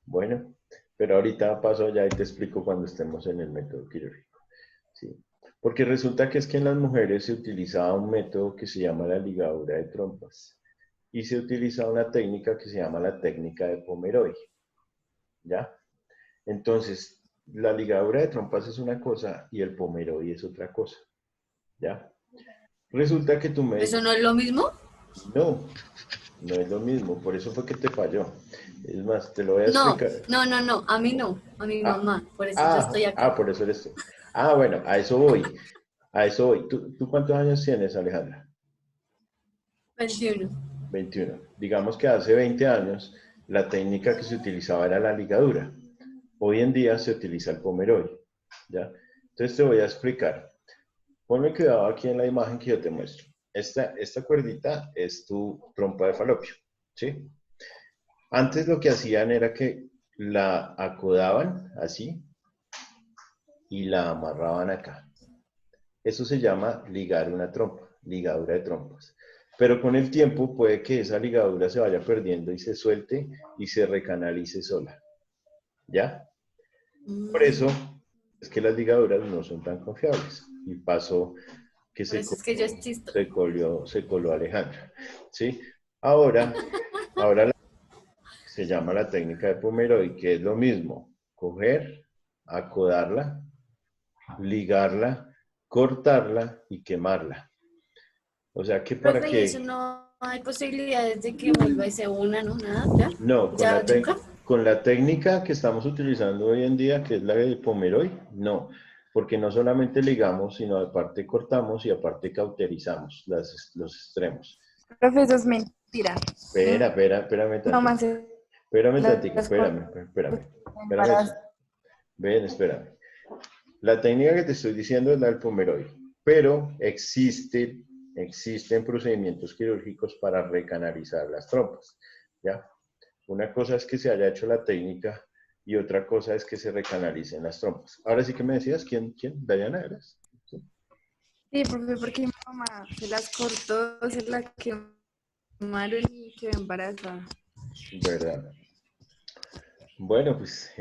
Bueno, pero ahorita paso allá y te explico cuando estemos en el método quirúrgico. ¿Sí? Porque resulta que es que en las mujeres se utilizaba un método que se llama la ligadura de trompas y se utiliza una técnica que se llama la técnica de Pomeroy. ¿Ya? Entonces, la ligadura de trompas es una cosa y el Pomeroy es otra cosa. ¿Ya? Resulta que tu ¿Eso médico... no es lo mismo? No, no es lo mismo, por eso fue que te falló. Es más, te lo voy a No, explicar. no, no, no, a mí no, a mi Ah, mamá, por eso yo estoy acá. por eso eres tú. Ah, bueno, a eso voy. A eso voy. ¿Tú cuántos años tienes, Alejandra? 21. 21. Digamos que hace 20 años la técnica que se utilizaba era la ligadura. Hoy en día se utiliza el Pomeroy. ¿Ya? Entonces te voy a explicar. Ponme cuidado aquí en la imagen que yo te muestro. Esta cuerdita es tu trompa de falopio. ¿Sí? Antes lo que hacían era que la acodaban así y la amarraban acá. Eso se llama ligar una trompa, ligadura de trompas. Pero con el tiempo puede que esa ligadura se vaya perdiendo y se suelte y se recanalice sola. ¿Ya? Por eso es que las ligaduras no son tan confiables. Y pasó que Por eso es que yo existo. se coló Alejandra. ¿Sí? Ahora se llama la técnica de Pomeroy, que es lo mismo. Coger, acodarla, ligarla, cortarla y quemarla. O sea que para Profe, y eso que, no hay posibilidades de que vuelva y se una, ¿no? Nada, ya. no, Ya, yuca. con la técnica que estamos utilizando hoy en día, que es la de Pomeroy, no, porque no solamente ligamos, sino aparte cortamos y aparte cauterizamos los extremos. Profe, eso es mentira. Espérame No tantito. más Espérame tantito, las cosas espérame eso. Ven, espérame. La técnica que te estoy diciendo es la del Pomeroy, pero existen procedimientos quirúrgicos para recanalizar las trompas, ¿ya? Una cosa es que se haya hecho la técnica y otra cosa es que se recanalicen las trompas. Ahora sí que me decías, ¿quién? Dayana, ¿eres? ¿Sí? Sí, profe, porque mi mamá se las cortó, se las quemaron y quedó embarazada. ¿Verdad? Bueno, pues,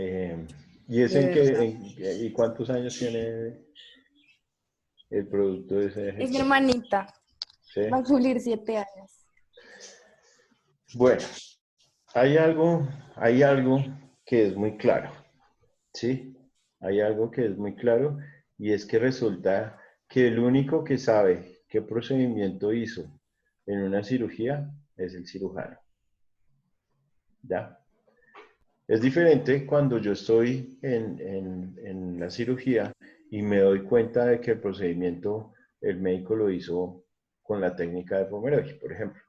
¿y es De en verdad. y cuántos años tiene el producto de ese Es mi ejercicio? hermanita. ¿Sí? Va a cumplir 7 años. Bueno, hay algo que es muy claro, ¿sí? Hay algo que es muy claro y es que resulta que el único que sabe qué procedimiento hizo en una cirugía es el cirujano, ¿ya? Es diferente cuando yo estoy en la cirugía y me doy cuenta de que el procedimiento el médico lo hizo con la técnica de Pomeroy, por ejemplo.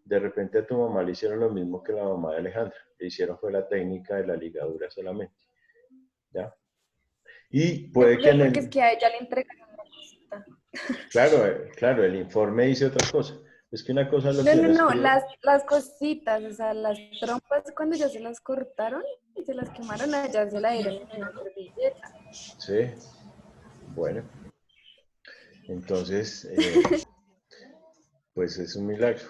De repente a tu mamá le hicieron lo mismo que la mamá de Alejandra. Le hicieron fue la técnica de la ligadura solamente. ¿Ya? Y No, puede que en porque es el... que a ella le entregaron la cosita. Claro, claro, el informe dice otra cosa. Es que una cosa es lo No, que no, uno no, escribe. las cositas, o sea, las trompas cuando ya se las cortaron y se las quemaron, allá se la dieron en una servilleta. Sí, bueno. Entonces, pues es un milagro.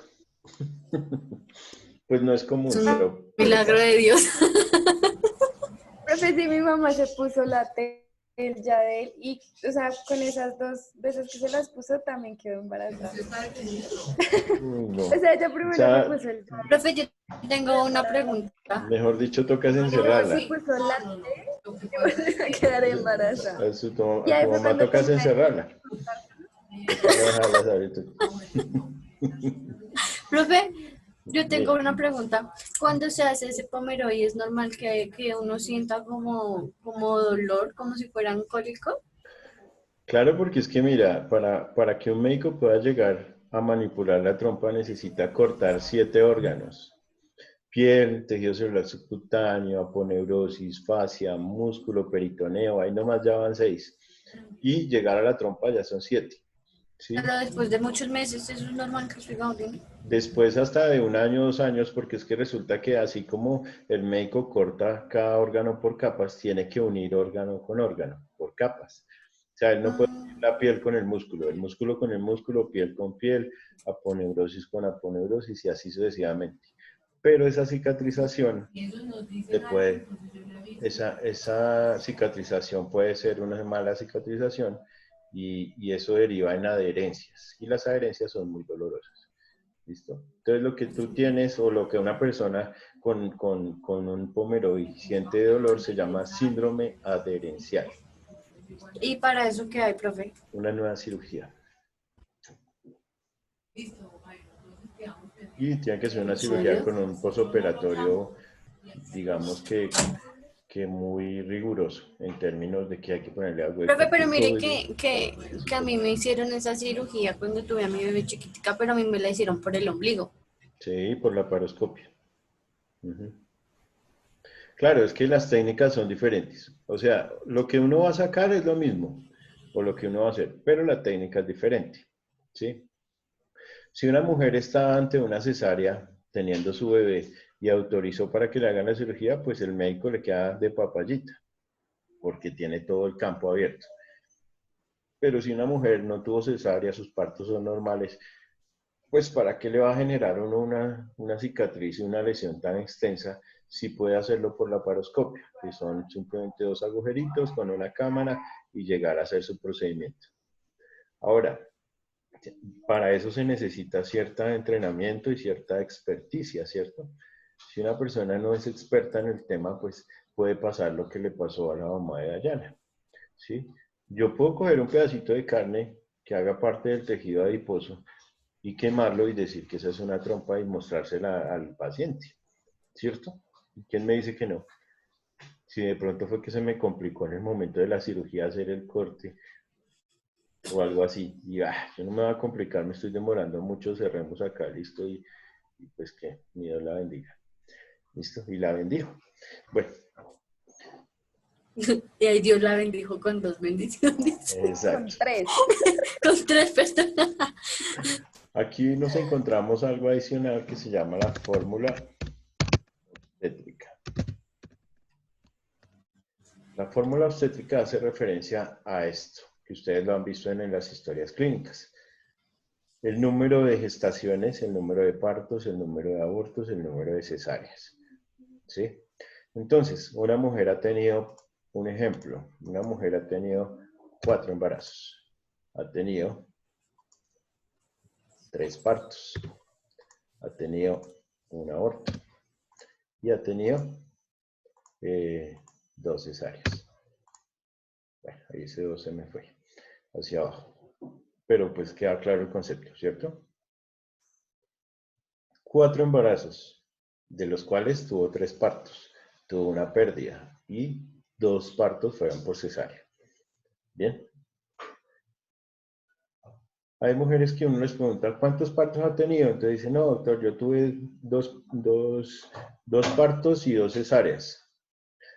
Pues no es Es común, un pero milagro pasa. de Dios. Profe, sí, mi mamá se puso la el ya de él y, o sea, con esas 2 veces que se las puso también quedó embarazada. Uy, no. O sea, ella O primero me sea, puso el Profe, yo tengo una pregunta. mejor dicho, tocas y después se encerrarla. puso la y volvió a quedar embarazada. Y A tu ahí fue mamá cuando tocas terminé. encerrarla. Toca no dejarla salir. Profe, yo tengo Mira, una pregunta. Cuando se hace ese Pomeroy, ¿es normal que uno sienta como dolor, como si fuera un cólico? claro, porque es que mira, para que un médico pueda llegar a manipular la trompa necesita cortar 7 órganos. Piel, tejido celular subcutáneo, aponeurosis, fascia, músculo, peritoneo, ahí nomás ya van 6. Y llegar a la trompa ya son 7. ¿Sí? Pero después de muchos meses, ¿eso es normal que siga doliendo? Después hasta de 1 año, 2 años, porque es que resulta que así como el médico corta cada órgano por capas, tiene que unir órgano con órgano, por capas. O sea, él no puede unir la piel con el músculo con el músculo, piel con piel, aponeurosis con aponeurosis y así sucesivamente. Pero esa cicatrización esa cicatrización puede ser una mala cicatrización y eso deriva en adherencias. Y las adherencias son muy dolorosas. ¿Listo? Entonces lo que tú tienes o lo que una persona con un Pomeroy siente de dolor se llama síndrome adherencial. ¿Y para eso qué hay, profe? Una nueva cirugía. Y tiene que ser una ¿En cirugía serio? con un posoperatorio, digamos que muy riguroso en términos de que hay que ponerle agua de Profe, pero mire corticoides. que a mí me hicieron esa cirugía cuando tuve a mi bebé chiquitica, pero a mí me la hicieron por el ombligo. Sí, por la paroscopia. Ujú. Claro, es que las técnicas son diferentes. O sea, lo que uno va a sacar es lo mismo, o lo que uno va a hacer, pero la técnica es diferente. ¿Sí? Si una mujer está ante una cesárea teniendo su bebé y autorizó para que le hagan la cirugía, pues el médico le queda de papayita, porque tiene todo el campo abierto. Pero si una mujer no tuvo cesárea, sus partos son normales, pues ¿para qué le va a generar uno una cicatriz y una lesión tan extensa si puede hacerlo por la paroscopia, que son simplemente 2 agujeritos con una cámara y llegar a hacer su procedimiento? Ahora, para eso se necesita cierto entrenamiento y cierta experticia, ¿cierto? Si una persona no es experta en el tema, pues puede pasar lo que le pasó a la mamá de Dayana, ¿sí? Yo puedo coger un pedacito de carne que haga parte del tejido adiposo y quemarlo y decir que esa es una trompa y mostrársela al paciente, ¿cierto? ¿Y quién me dice que no? Si de pronto fue que se me complicó en el momento de la cirugía hacer el corte o algo así, y yo no me va a complicar, me estoy demorando mucho, cerremos acá, listo, y pues que mi Dios la bendiga, listo, y la bendijo. Bueno, Y ahí Dios la bendijo con 2 bendiciones, Con exacto. 3. con 3 personas. Aquí nos encontramos algo adicional que se llama la fórmula obstétrica. La fórmula obstétrica hace referencia a esto, que ustedes lo han visto en las historias clínicas. El número de gestaciones, el número de partos, el número de abortos, el número de cesáreas. ¿Sí? Entonces, una mujer ha tenido, un ejemplo, una mujer ha tenido 4 embarazos, ha tenido 3 partos, ha tenido un aborto y ha tenido 2 cesáreas. Bueno, ahí ese 2 se me fue hacia abajo. Pero pues queda claro el concepto, ¿cierto? 4 embarazos, de los cuales tuvo 3 partos, tuvo una pérdida y 2 partos fueron por cesárea. Bien. Hay mujeres que uno les pregunta, ¿cuántos partos ha tenido? Entonces dicen, no, doctor, yo tuve dos partos y 2 cesáreas.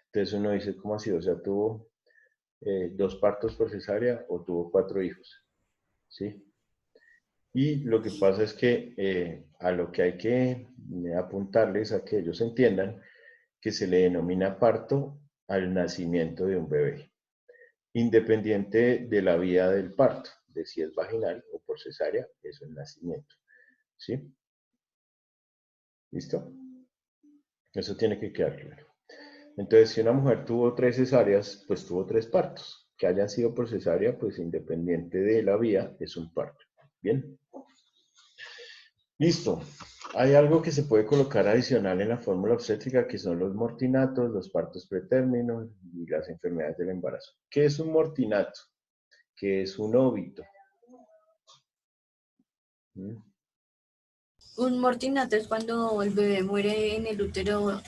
Entonces uno dice, ¿cómo así? O sea, ¿tuvo 2 partos por cesárea o tuvo 4 hijos? ¿Sí? Y lo que pasa es que a lo que hay que apuntarles a que ellos entiendan que se le denomina parto al nacimiento de un bebé, independiente de la vía del parto, de si es vaginal o por cesárea, eso es nacimiento. ¿Sí? ¿Listo? Eso tiene que quedar claro. Entonces, si una mujer tuvo 3 cesáreas, pues tuvo 3 partos. Que hayan sido por cesárea, pues independiente de la vía, es un parto. ¿Bien? Listo. Hay algo que se puede colocar adicional en la fórmula obstétrica, que son los mortinatos, los partos pretérminos y las enfermedades del embarazo. ¿Qué es un mortinato? ¿Qué es un óbito? ¿Mm? Un mortinato es cuando el bebé muere en el útero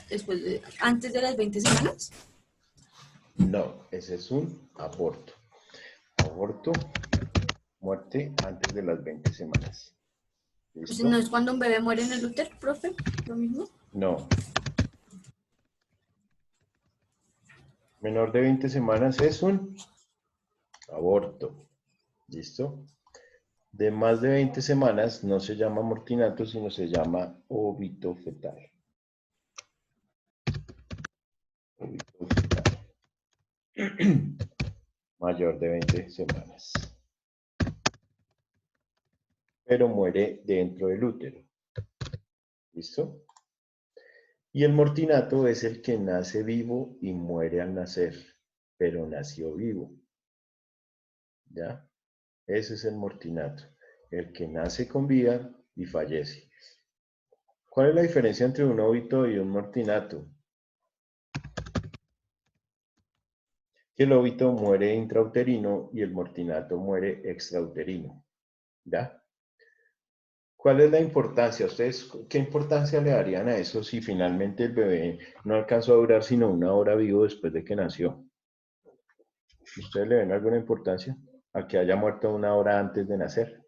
antes de las 20 semanas. No, ese es un aborto. Aborto, muerte antes de las 20 semanas. Pues ¿Listo? no es cuando un bebé muere en el útero, profe, lo mismo. No. Menor de 20 semanas es un aborto. ¿Listo? De más de 20 semanas no se llama mortinato, sino se llama óbito fetal. Óbito fetal. Mayor de 20 semanas. Pero muere dentro del útero. ¿Listo? Y el mortinato es el que nace vivo y muere al nacer, pero nació vivo. ¿Ya? Ese es el mortinato, el que nace con vida y fallece. ¿Cuál es la diferencia entre un óbito y un mortinato? Que el óbito muere intrauterino y el mortinato muere extrauterino. ¿Ya? ¿Cuál es la importancia? ¿Ustedes qué importancia le darían a eso si finalmente el bebé no alcanzó a durar sino 1 hora vivo después de que nació? ¿Ustedes le ven alguna importancia a que haya muerto 1 hora antes de nacer?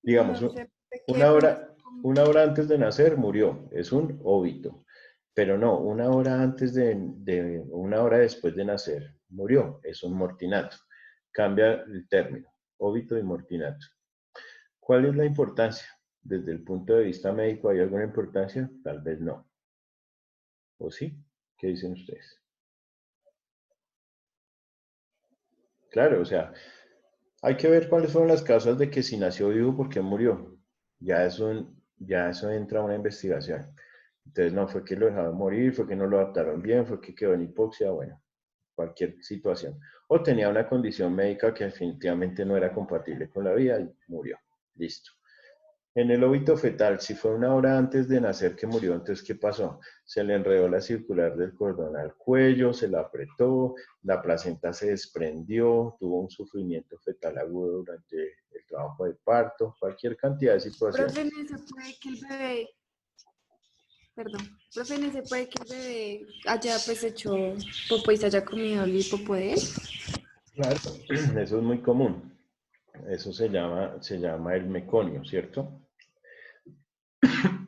Digamos, No sé de qué una punto. hora, 1 hora antes de nacer murió, es un óbito. Pero no, 1 hora antes 1 hora después de nacer murió, es un mortinato. Cambia el término, óbito y mortinato. ¿Cuál es la importancia? Desde el punto de vista médico, ¿hay alguna importancia? Tal vez no. ¿O sí? ¿Qué dicen ustedes? Claro, o sea, hay que ver cuáles son las causas de que si nació vivo, ¿por qué murió? Ya eso entra a una investigación. Entonces, no fue que lo dejaron morir, fue que no lo adaptaron bien, fue que quedó en hipoxia, bueno, cualquier situación. O tenía una condición médica que definitivamente no era compatible con la vida y murió. Listo. En el óbito fetal, si fue 1 hora antes de nacer que murió, entonces, ¿qué pasó? Se le enredó la circular del cordón al cuello, se la apretó, la placenta se desprendió, tuvo un sufrimiento fetal agudo durante el trabajo de parto, cualquier cantidad de Profe, situaciones. ¿no se puede que el bebé, perdón, profe, ¿no se puede que el bebé haya pues hecho popó y se haya comido el popó de él? Claro, eso es muy común. Eso se llama el meconio, ¿cierto?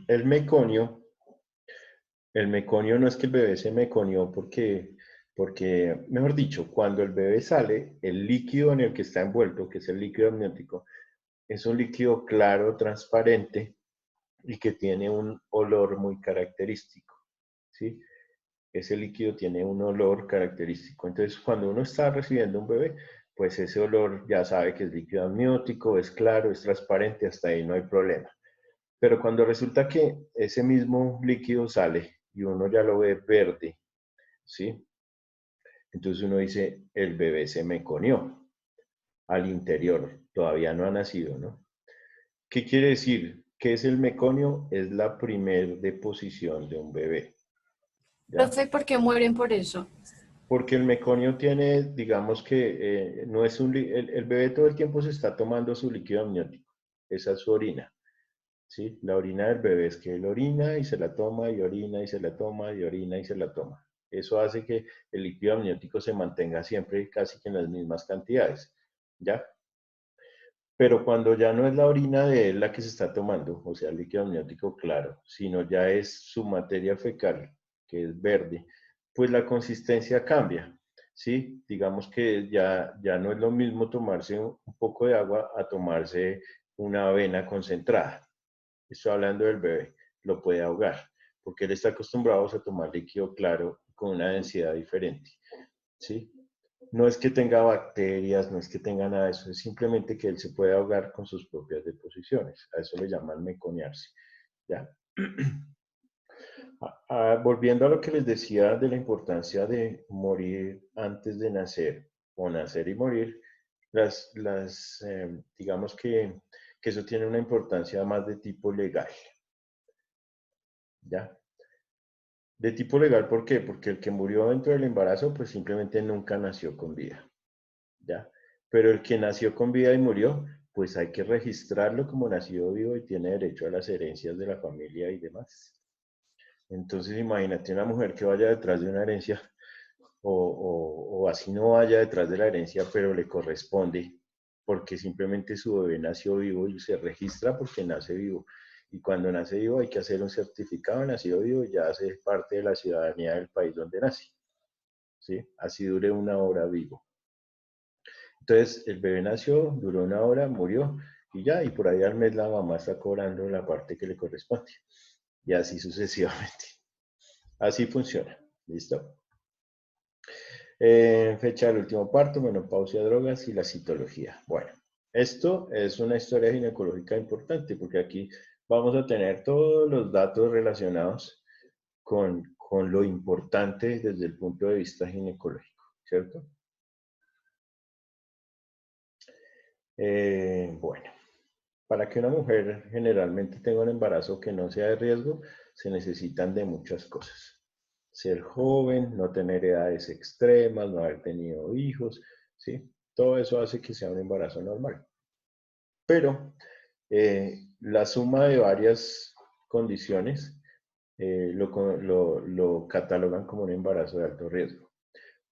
El meconio, el meconio no es que el bebé se meconió porque, mejor dicho, cuando el bebé sale, el líquido en el que está envuelto, que es el líquido amniótico, es un líquido claro, transparente y que tiene un olor muy característico, ¿sí? Ese líquido tiene un olor característico. Entonces, cuando uno está recibiendo un bebé, pues ese olor ya sabe que es líquido amniótico, es claro, es transparente, hasta ahí no hay problema. Pero cuando resulta que ese mismo líquido sale y uno ya lo ve verde, ¿sí? Entonces uno dice, el bebé se meconió al interior, todavía no ha nacido, ¿no? ¿Qué quiere decir? ¿Qué es el meconio? Es la primer deposición de un bebé, ¿ya? Profe, ¿por qué mueren por eso? Porque el meconio tiene, digamos que no es el bebé todo el tiempo se está tomando su líquido amniótico, esa es su orina, ¿sí? La orina del bebé es que él orina y se la toma y orina y se la toma y orina y se la toma. Eso hace que el líquido amniótico se mantenga siempre casi que en las mismas cantidades, ¿ya? Pero cuando ya no es la orina de él la que se está tomando, o sea, el líquido amniótico claro, sino ya es su materia fecal, que es verde, pues la consistencia cambia, ¿sí? Digamos que ya no es lo mismo tomarse un poco de agua a tomarse una avena concentrada. Estoy hablando del bebé, lo puede ahogar, porque él está acostumbrado a tomar líquido claro con una densidad diferente, ¿sí? No es que tenga bacterias, no es que tenga nada de eso, es simplemente que él se puede ahogar con sus propias deposiciones. A eso le llaman meconearse, ¿ya? Volviendo a lo que les decía de la importancia de morir antes de nacer o nacer y morir, digamos que eso tiene una importancia más de tipo legal, ¿ya? De tipo legal, ¿por qué? Porque el que murió dentro del embarazo, pues simplemente nunca nació con vida, ¿ya? Pero el que nació con vida y murió, pues hay que registrarlo como nacido vivo y tiene derecho a las herencias de la familia y demás. Entonces, imagínate una mujer que vaya detrás de una herencia o así no vaya detrás de la herencia, pero le corresponde porque simplemente su bebé nació vivo y se registra porque nace vivo. Y cuando nace vivo hay que hacer un certificado de nacido vivo y ya hace parte de la ciudadanía del país donde nace, ¿sí? Así dure una hora vivo. Entonces, el bebé nació, duró una hora, murió y ya, y por ahí al mes la mamá está cobrando la parte que le corresponde. Y así sucesivamente. Así funciona. ¿Listo? Fecha del último parto, menopausia, drogas y la citología. Bueno, esto es una historia ginecológica importante porque aquí vamos a tener todos los datos relacionados con lo importante desde el punto de vista ginecológico, ¿cierto? Bueno, para que una mujer generalmente tenga un embarazo que no sea de riesgo, se necesitan de muchas cosas. Ser joven, no tener edades extremas, no haber tenido hijos, ¿sí? Todo eso hace que sea un embarazo normal. Pero la suma de varias condiciones lo catalogan como un embarazo de alto riesgo.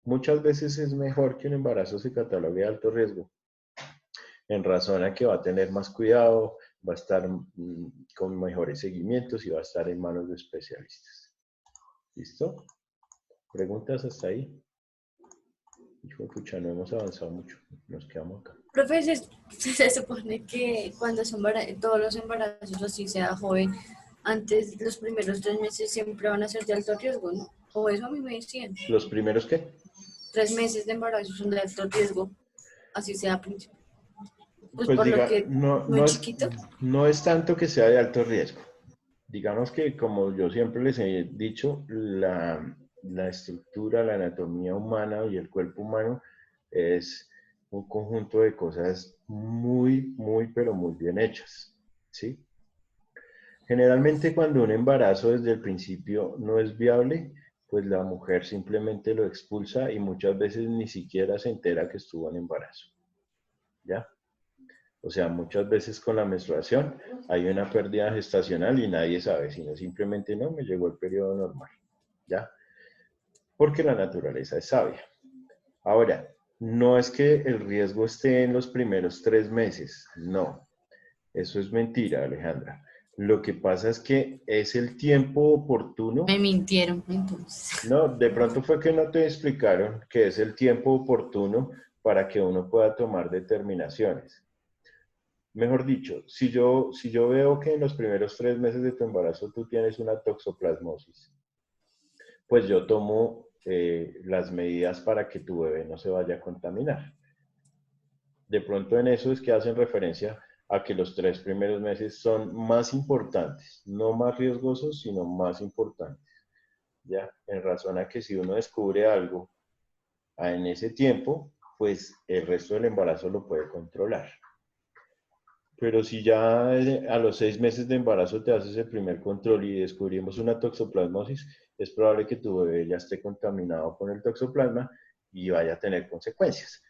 Muchas veces es mejor que un embarazo se catalogue de alto riesgo, en razón a que va a tener más cuidado, va a estar con mejores seguimientos y va a estar en manos de especialistas. ¿Listo? ¿Preguntas hasta ahí? Hijo de pucha, no hemos avanzado mucho, nos quedamos acá. Profe, se supone que cuando son todos los embarazos, así sea joven, antes los primeros 3 meses siempre van a ser de alto riesgo, ¿no? O eso a mí me decían. ¿Los primeros qué? 3 meses de embarazo son de alto riesgo, así sea a principio. Pues Pues por lo diga, que muy chiquito. no es tanto que sea de alto riesgo. Digamos que, como yo siempre les he dicho, la estructura, la anatomía humana y el cuerpo humano es un conjunto de cosas pero muy bien hechas, ¿sí? Generalmente cuando un embarazo desde el principio no es viable, pues la mujer simplemente lo expulsa y muchas veces ni siquiera se entera que estuvo en embarazo, ¿ya? O sea, muchas veces con la menstruación hay una pérdida gestacional y nadie sabe, sino simplemente no, me llegó el periodo normal, ¿ya? Porque la naturaleza es sabia. Ahora, no es que el riesgo esté en los primeros 3 meses, no. Eso es mentira, Alejandra. Lo que pasa es que es el tiempo oportuno. Me mintieron, entonces. No, de pronto fue que no te explicaron que es el tiempo oportuno para que uno pueda tomar determinaciones. Mejor dicho, si yo veo que en los primeros 3 meses de tu embarazo tú tienes una toxoplasmosis, pues yo tomo las medidas para que tu bebé no se vaya a contaminar. De pronto en eso es que hacen referencia a que los 3 primeros meses son más importantes, no más riesgosos, sino más importantes. ¿Ya? En razón a que si uno descubre algo en ese tiempo, pues el resto del embarazo lo puede controlar. Pero si ya a los 6 meses de embarazo te haces el primer control y descubrimos una toxoplasmosis, es probable que tu bebé ya esté contaminado con el toxoplasma y vaya a tener consecuencias.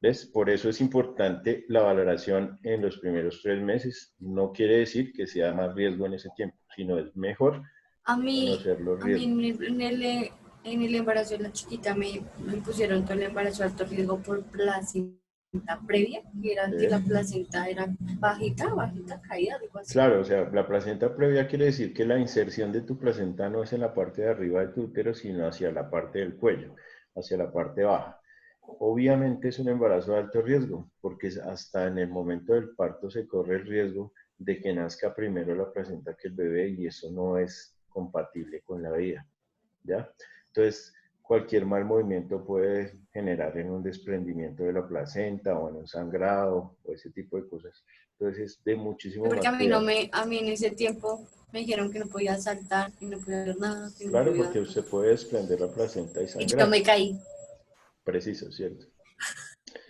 ¿Ves? Por eso es importante la valoración en los primeros 3 meses. No quiere decir que sea más riesgo en ese tiempo, sino es mejor A mí, conocer los a mí riesgos. En el embarazo de la chiquita me pusieron todo el embarazo de alto riesgo por placenta previa, que era que la placenta era bajita, caída, algo así. Claro, o sea, la placenta previa quiere decir que la inserción de tu placenta no es en la parte de arriba de tu útero, sino hacia la parte del cuello, hacia la parte baja. Obviamente es un embarazo de alto riesgo, porque hasta en el momento del parto se corre el riesgo de que nazca primero la placenta que el bebé y eso no es compatible con la vida, ¿ya? Entonces, cualquier mal movimiento puede generar en un desprendimiento de la placenta o en un sangrado o ese tipo de cosas. Entonces, es de muchísimo Porque más cuidado. a mí en ese tiempo me dijeron que no podía saltar, que no podía hacer nada, que no Claro, podía... porque usted puede desprender la placenta y Y yo sangrar. me caí, Preciso, ¿cierto?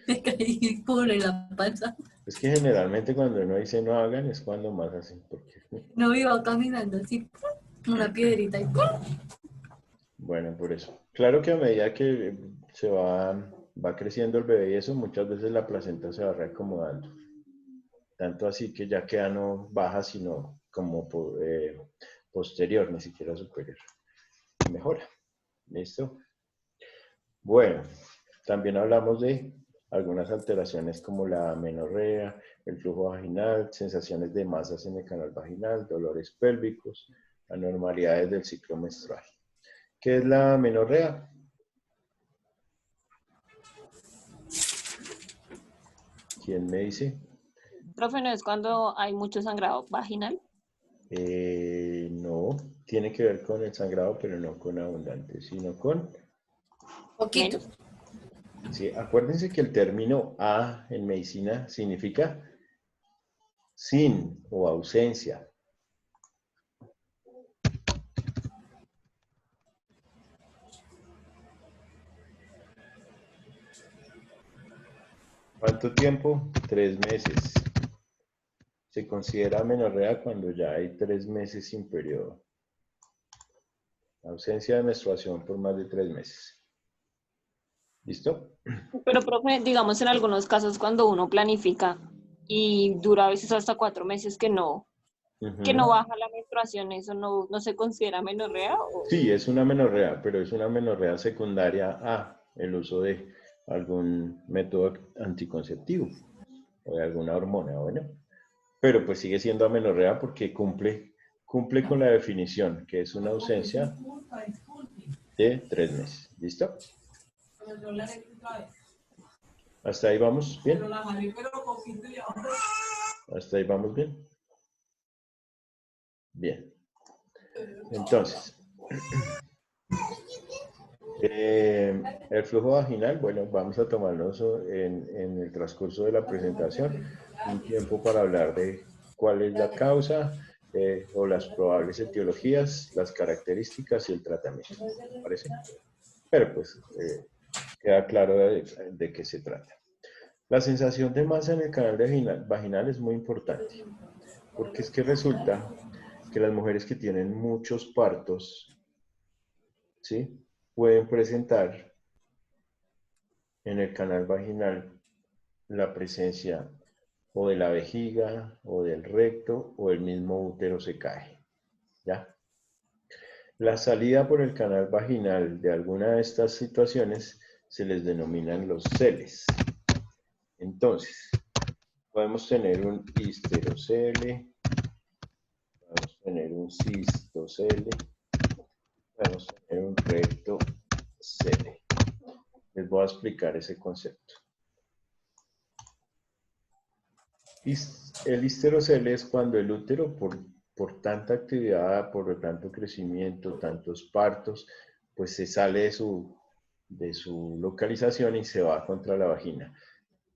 me caí por en la panza. Es que generalmente cuando uno dice no hagan es cuando más hacen, porque, No iba caminando así, ¡pum! Una piedrita y ¡pum! bueno, por eso. Claro que a medida que va creciendo el bebé y eso, muchas veces la placenta se va reacomodando. Tanto así que ya queda no baja, sino como posterior, ni siquiera superior. Mejora. ¿Listo? Bueno, también hablamos de algunas alteraciones como la amenorrea, el flujo vaginal, sensaciones de masas en el canal vaginal, dolores pélvicos, anormalidades del ciclo menstrual. ¿Qué es la amenorrea? ¿Quién me dice? Profe, ¿no es cuando hay mucho sangrado vaginal? No, tiene que ver con el sangrado, pero no con abundante, sino con... Poquito. Menos. Sí, acuérdense que el término A en medicina significa sin o ausencia. ¿Cuánto tiempo? 3 meses. Se considera amenorrea cuando ya hay 3 meses sin periodo. Ausencia de menstruación por más de 3 meses. ¿Listo? Pero, profe, digamos en algunos casos cuando uno planifica y dura a veces hasta 4 meses que no baja la menstruación, ¿eso no se considera menorrea? Sí, es una amenorrea, pero es una amenorrea secundaria a el uso de algún método anticonceptivo o de alguna hormona, bueno. Pero pues sigue siendo amenorrea porque cumple con la definición, que es una ausencia de 3 meses. ¿Listo? ¿Hasta ahí vamos bien? ¿Hasta ahí vamos bien? Bien. Entonces, el flujo vaginal, bueno, vamos a tomarnos en el transcurso de la presentación un tiempo para hablar de cuál es la causa o las probables etiologías, las características y el tratamiento. ¿Me parece? Pero pues queda claro de qué se trata. La sensación de masa en el canal vaginal es muy importante, porque es que resulta que las mujeres que tienen muchos partos, ¿sí? Pueden presentar en el canal vaginal la presencia o de la vejiga, o del recto, o el mismo útero se cae, ¿ya? La salida por el canal vaginal de alguna de estas situaciones se les denominan los celes. Entonces, podemos tener un histerocele, podemos tener un cistocele, podemos tener un rectocele. Les voy a explicar ese concepto. El histerocele es cuando el útero, por tanta actividad, por tanto crecimiento, tantos partos, pues se sale de su localización y se va contra la vagina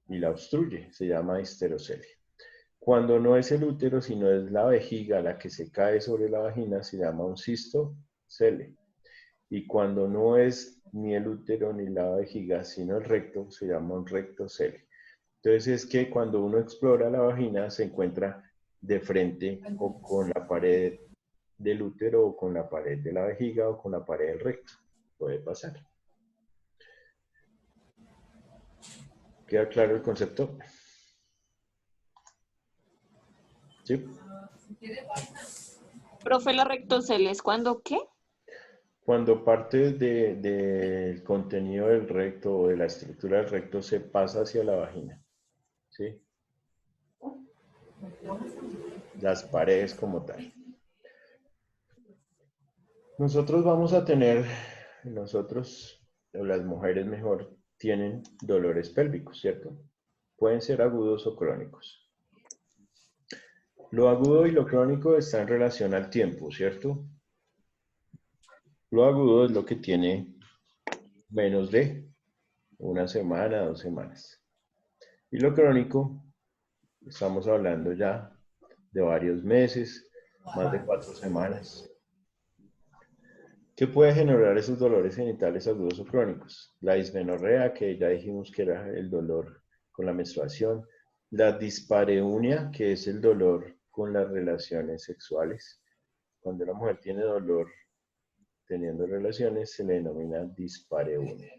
y la obstruye, se llama histerocele. Cuando no es el útero, sino es la vejiga la que se cae sobre la vagina, se llama un cistocele. Y cuando no es ni el útero ni la vejiga, sino el recto, se llama un rectocele. Entonces es que cuando uno explora la vagina se encuentra de frente o con la pared del útero o con la pared de la vejiga o con la pared del recto. Puede pasar. ¿Queda claro el concepto? ¿Sí? Profe, la rectocele es cuando ¿qué? Cuando parte del contenido del recto o de la estructura del recto se pasa hacia la vagina, ¿sí? Las paredes como tal. Nosotros vamos a tener, o las mujeres mejor, tienen dolores pélvicos, ¿cierto? Pueden ser agudos o crónicos. Lo agudo y lo crónico está en relación al tiempo, ¿cierto? Lo agudo es lo que tiene menos de una semana, 2 semanas. Y lo crónico, estamos hablando ya de varios meses, más de 4 semanas. ¿Qué puede generar esos dolores genitales agudos o crónicos? La dismenorrea, que ya dijimos que era el dolor con la menstruación. La dispareunia, que es el dolor con las relaciones sexuales. Cuando la mujer tiene dolor teniendo relaciones, se le denomina dispareunia.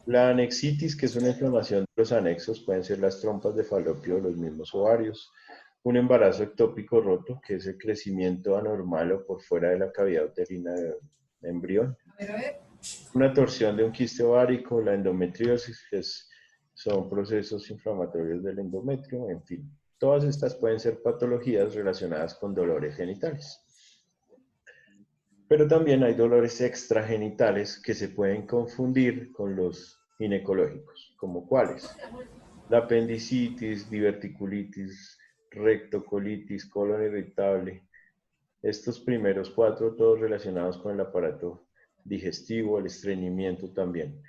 La anexitis, que es una inflamación de los anexos, pueden ser las trompas de falopio o los mismos ovarios. Un embarazo ectópico roto, que es el crecimiento anormal o por fuera de la cavidad uterina del embrión. Una torsión de un quiste ovárico, la endometriosis, que son procesos inflamatorios del endometrio, en fin. Todas estas pueden ser patologías relacionadas con dolores genitales. Pero también hay dolores extragenitales que se pueden confundir con los ginecológicos, como cuáles: la apendicitis, diverticulitis, rectocolitis, colon irritable. Estos primeros 4, todos relacionados con el aparato digestivo, el estreñimiento también.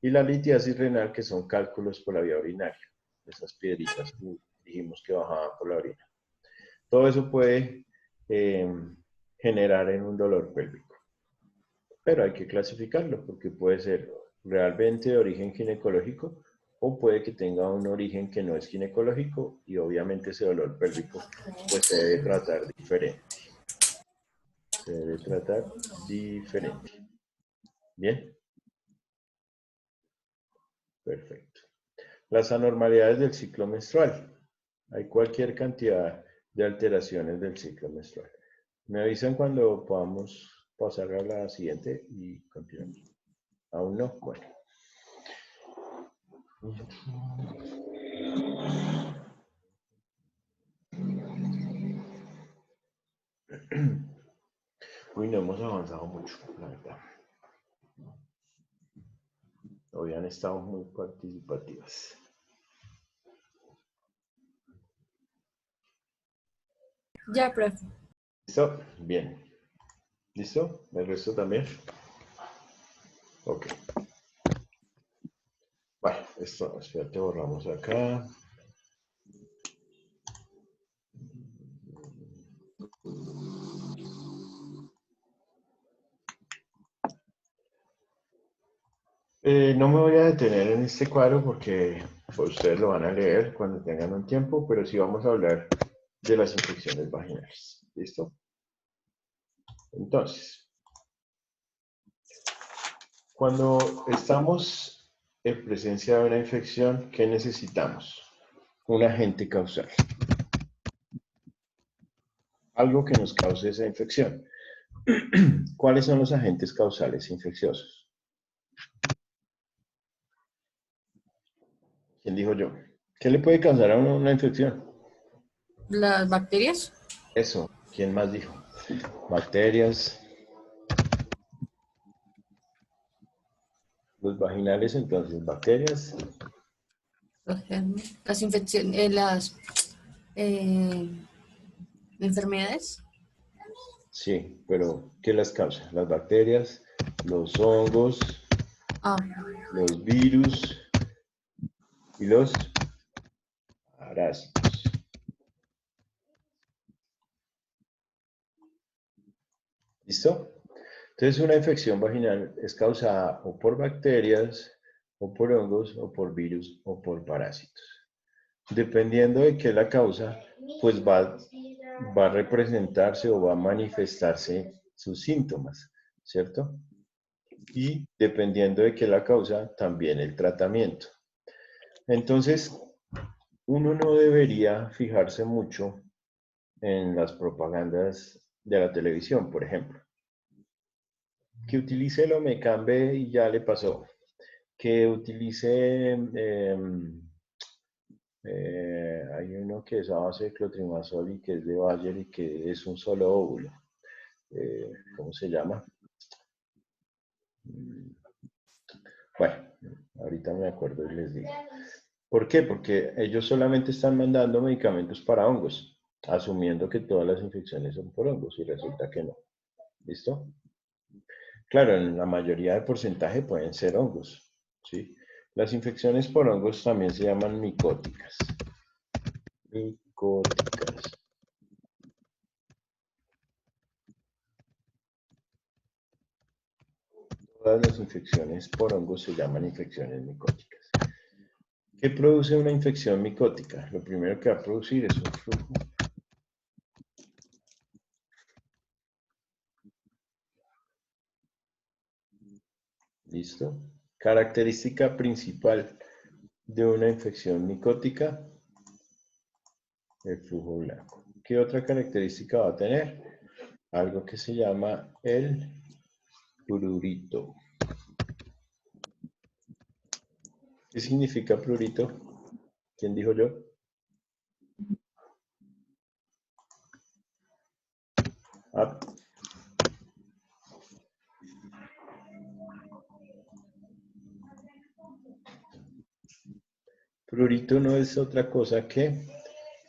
Y la litiasis renal, que son cálculos por la vía urinaria. Esas piedritas que dijimos que bajaban por la orina. Todo eso puede generar en un dolor pélvico. Pero hay que clasificarlo porque puede ser realmente de origen ginecológico o puede que tenga un origen que no es ginecológico y obviamente ese dolor pélvico pues se debe tratar diferente. Se debe tratar diferente. ¿Bien? Perfecto. Las anormalidades del ciclo menstrual. Hay cualquier cantidad de alteraciones del ciclo menstrual. Me avisan cuando podamos pasar a la siguiente y continuamos. ¿Aún no? Bueno. Uy, no hemos avanzado mucho, la verdad. Hoy han estado muy participativas. Ya, profe. ¿Listo? Bien. ¿Listo? ¿El resto también? Ok. Bueno, esto, espérate, borramos acá. No me voy a detener en este cuadro porque pues, ustedes lo van a leer cuando tengan un tiempo, pero sí vamos a hablar de las infecciones vaginales. ¿Listo? Entonces, cuando estamos en presencia de una infección, ¿qué necesitamos? Un agente causal. Algo que nos cause esa infección. ¿Cuáles son los agentes causales infecciosos? ¿Quién dijo yo? ¿Qué le puede causar a uno una infección? ¿Las bacterias? Eso. ¿Quién más dijo? Bacterias. Los vaginales, entonces, bacterias. Los gérmenes, las infecciones, las enfermedades. Sí, pero ¿qué las causa? Las bacterias, los hongos, Ah, los virus y los parásitos. ¿Listo? Entonces, una infección vaginal es causada o por bacterias, o por hongos, o por virus, o por parásitos. Dependiendo de qué la causa, pues va a representarse o va a manifestarse sus síntomas, ¿cierto? Y dependiendo de qué la causa, también el tratamiento. Entonces, uno no debería fijarse mucho en las propagandas de la televisión, por ejemplo. Que utilice el Omecambe y ya le pasó. Que utilice, hay uno que es a base de clotrimazol y que es de Bayer y que es un solo óvulo. ¿Cómo se llama? Bueno, ahorita me acuerdo y les digo. ¿Por qué? Porque ellos solamente están mandando medicamentos para hongos, asumiendo que todas las infecciones son por hongos y resulta que no. ¿Listo? Claro, en la mayoría de porcentaje pueden ser hongos, ¿sí? Las infecciones por hongos también se llaman micóticas. Micóticas. Todas las infecciones por hongos se llaman infecciones micóticas. ¿Qué produce una infección micótica? Lo primero que va a producir es un flujo. ¿Listo? Característica principal de una infección micótica, el flujo blanco. ¿Qué otra característica va a tener? Algo que se llama el prurito. ¿Qué significa prurito? ¿Quién dijo yo? Ah. Prurito no es otra cosa que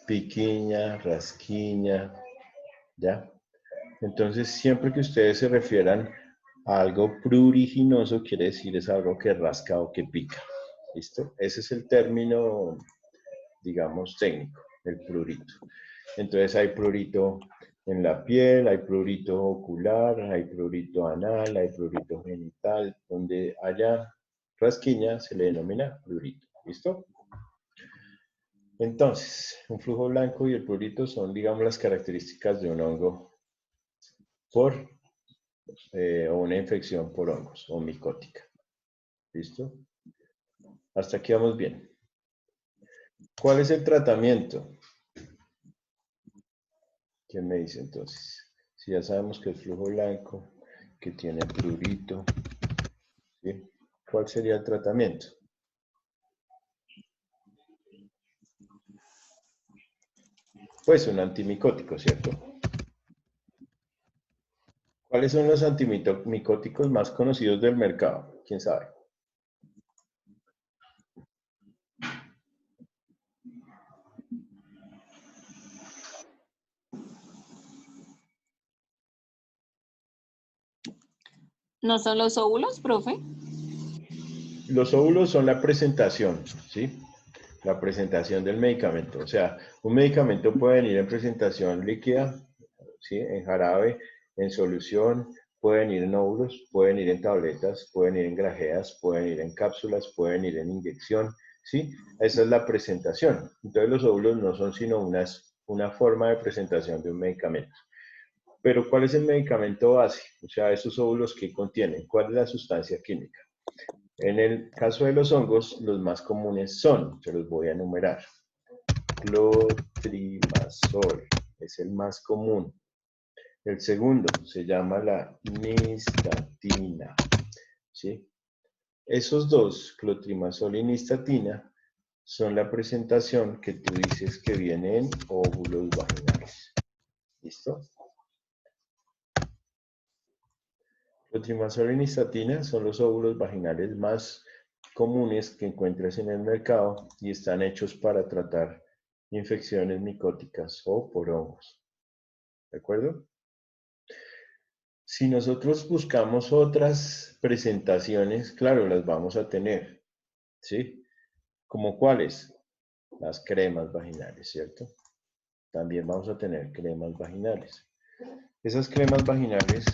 piquiña, rasquiña, ¿ya? Entonces, siempre que ustedes se refieran a algo pruriginoso, quiere decir es algo que rasca o que pica, ¿listo? Ese es el término, digamos, técnico, el prurito. Entonces, hay prurito en la piel, hay prurito ocular, hay prurito anal, hay prurito genital. Donde haya rasquiña se le denomina prurito, ¿listo? Entonces, un flujo blanco y el prurito son, digamos, las características de un hongo o una infección por hongos o micótica. ¿Listo? Hasta aquí vamos bien. ¿Cuál es el tratamiento? ¿Quién me dice entonces? Si ya sabemos que el flujo blanco, que tiene prurito, ¿sí? ¿Cuál sería el tratamiento? Pues un antimicótico, ¿cierto? ¿Cuáles son los antimicóticos más conocidos del mercado? ¿Quién sabe? ¿No son los óvulos, profe? Los óvulos son la presentación, ¿sí? La presentación del medicamento. O sea, un medicamento puede venir en presentación líquida, ¿sí? En jarabe, en solución, pueden ir en óvulos, pueden ir en tabletas, pueden ir en grajeas, pueden ir en cápsulas, pueden ir en inyección, ¿sí? Esa es la presentación. Entonces los óvulos no son sino una forma de presentación de un medicamento. Pero ¿cuál es el medicamento base? O sea, esos óvulos que contienen, ¿cuál es la sustancia química? En el caso de los hongos, los más comunes son, se los voy a enumerar. Clotrimazol es el más común. El segundo se llama la nistatina, ¿sí? Esos dos, clotrimazol y nistatina, son la presentación que tú dices que viene en óvulos vaginales. ¿Listo? Clotrimazol y nistatina son los óvulos vaginales más comunes que encuentras en el mercado y están hechos para tratar infecciones micóticas o por hongos. ¿De acuerdo? Si nosotros buscamos otras presentaciones, claro, las vamos a tener, ¿sí? ¿Como cuáles? Las cremas vaginales, ¿cierto? También vamos a tener cremas vaginales. Esas cremas vaginales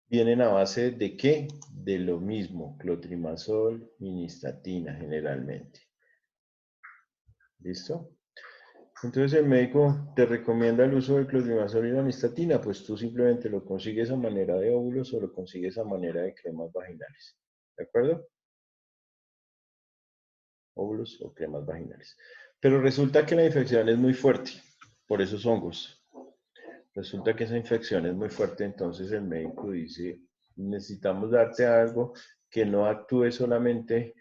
vienen a base de ¿qué? De lo mismo, clotrimazol y nistatina generalmente. ¿Listo? Entonces el médico te recomienda el uso del clotrimazol y la nistatina, pues tú simplemente lo consigues a manera de óvulos o lo consigues a manera de cremas vaginales. ¿De acuerdo? Óvulos o cremas vaginales. Pero resulta que la infección es muy fuerte por esos hongos. Resulta que esa infección es muy fuerte, entonces el médico dice, necesitamos darte algo que no actúe solamente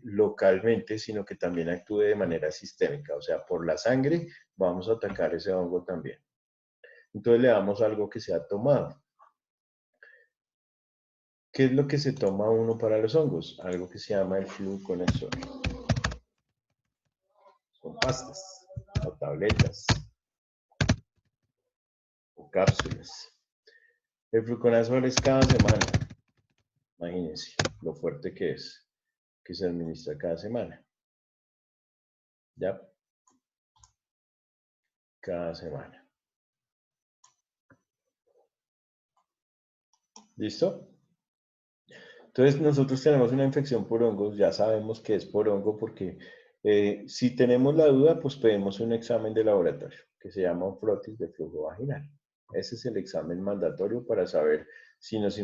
localmente, sino que también actúe de manera sistémica, o sea, por la sangre vamos a atacar ese hongo también. Entonces le damos algo que sea tomado. ¿Qué es lo que se toma uno para los hongos? Algo que se llama el fluconazol. Son pastas o tabletas o cápsulas. El fluconazol es cada semana. Imagínense lo fuerte que es, que se administra cada semana. ¿Ya? Cada semana. ¿Listo? Entonces nosotros tenemos una infección por hongos, ya sabemos que es por hongo porque si tenemos la duda, pues pedimos un examen de laboratorio que se llama un frotis de flujo vaginal. Ese es el examen mandatorio para saber si nos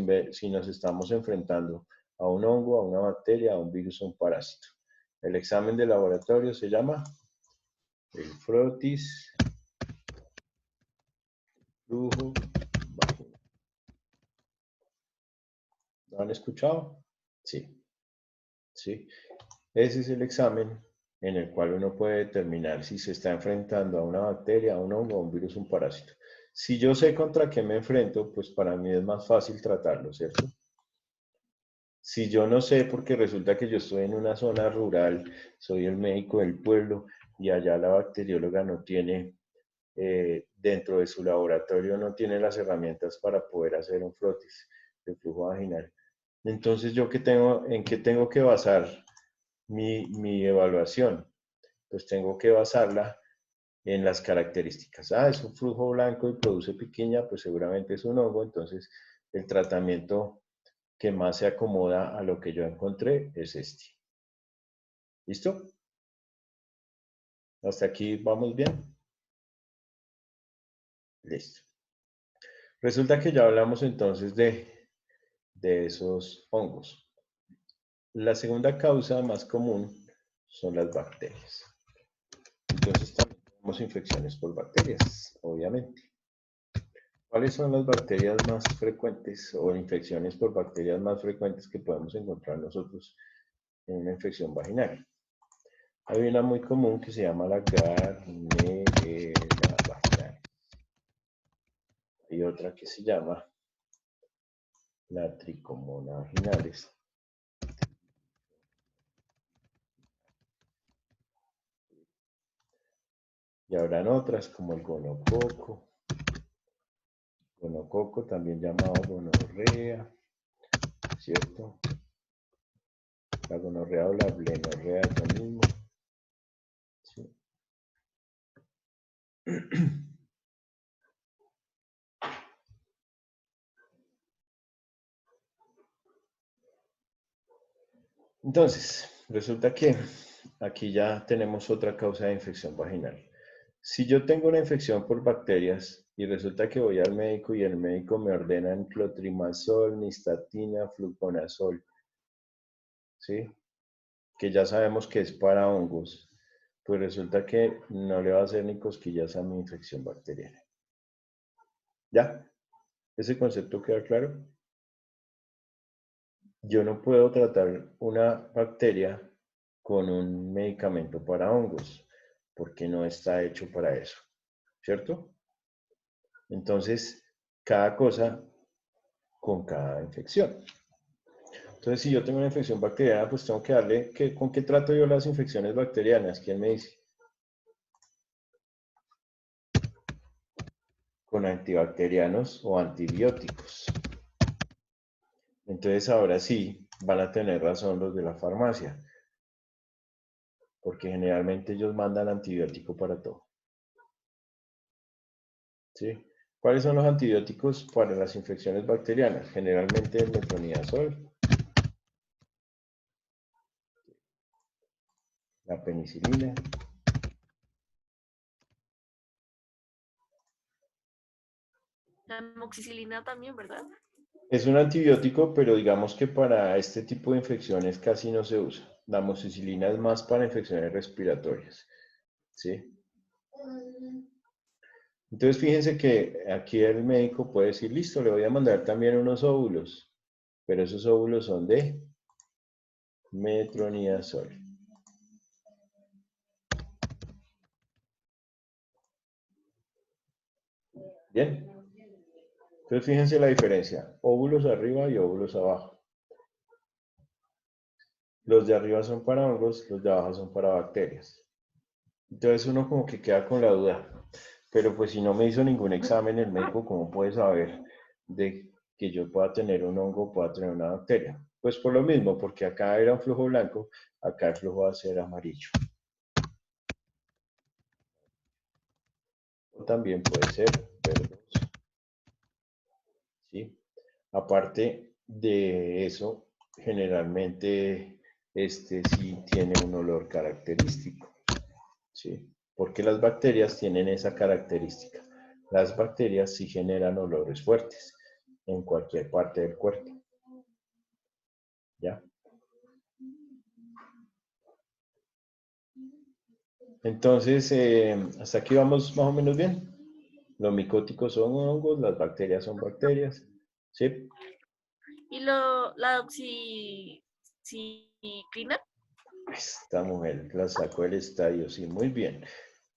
estamos enfrentando a un hongo, a una bacteria, a un virus o un parásito. El examen de laboratorio se llama el frotis flujo vaginal. ¿Lo han escuchado? Sí. Sí. Ese es el examen en el cual uno puede determinar si se está enfrentando a una bacteria, a un hongo, a un virus, un parásito. Si yo sé contra qué me enfrento, pues para mí es más fácil tratarlo, ¿cierto? Si yo no sé, porque resulta que yo estoy en una zona rural, soy el médico del pueblo y allá la bacterióloga no tiene, dentro de su laboratorio no tiene las herramientas para poder hacer un frotis de flujo vaginal. Entonces, ¿yo en qué tengo que basar mi evaluación? Pues tengo que basarla en las características. Es un flujo blanco y produce piquiña, pues seguramente es un hongo, entonces el tratamiento que más se acomoda a lo que yo encontré es este. ¿Listo? ¿Hasta aquí vamos bien? Listo. Resulta que ya hablamos entonces de esos hongos. La segunda causa más común son las bacterias. Entonces también tenemos infecciones por bacterias, obviamente. ¿Cuáles son las bacterias más frecuentes o infecciones por bacterias más frecuentes que podemos encontrar nosotros en una infección vaginal? Hay una muy común que se llama la Gardnerella vaginalis. Hay otra que se llama la Trichomona vaginalis. Y habrán otras como el gonococo. Gonococo también llamado gonorrea, ¿cierto? La gonorrea o la blenorrea es lo mismo. ¿Sí? Entonces, resulta que aquí ya tenemos otra causa de infección vaginal. Si yo tengo una infección por bacterias y resulta que voy al médico y el médico me ordena clotrimazol, nistatina, fluconazol, ¿sí? Que ya sabemos que es para hongos, pues resulta que no le va a hacer ni cosquillas a mi infección bacteriana. ¿Ya? ¿Ese concepto queda claro? Yo no puedo tratar una bacteria con un medicamento para hongos, porque no está hecho para eso, ¿cierto? Entonces, cada cosa con cada infección. Entonces, si yo tengo una infección bacteriana, pues tengo que darle, ¿con qué trato yo las infecciones bacterianas? ¿Quién me dice? Con antibacterianos o antibióticos. Entonces, ahora sí, van a tener razón los de la farmacia, porque generalmente ellos mandan antibiótico para todo. ¿Sí? ¿Cuáles son los antibióticos para las infecciones bacterianas? Generalmente el metronidazol, la penicilina, La amoxicilina también, ¿verdad? es un antibiótico, pero digamos que para este tipo de infecciones casi no se usa. La amoxicilina es más para infecciones respiratorias. ¿Sí? Entonces, fíjense que aquí el médico puede decir, listo, le voy a mandar también unos óvulos, pero esos óvulos son de metronidazol. Bien. Entonces, fíjense la diferencia. Óvulos arriba y óvulos abajo. Los de arriba son para hongos, los de abajo son para bacterias. Entonces, uno como que queda con la duda. Pero pues si no me hizo ningún examen el médico, ¿cómo puede saber de que yo pueda tener un hongo o pueda tener una bacteria? Pues por lo mismo, porque acá era un flujo blanco, acá el flujo va a ser amarillo. O también puede ser verdoso. ¿Sí? Aparte de eso, generalmente sí tiene un olor característico. ¿Sí? Porque las bacterias tienen esa característica. Las bacterias sí generan olores fuertes en cualquier parte del cuerpo. ¿Ya? Entonces, hasta aquí vamos más o menos bien. Los micóticos son hongos, las bacterias son bacterias. ¿Sí? ¿Y la doxiciclina? Esta mujer la sacó del estadio, sí, muy bien.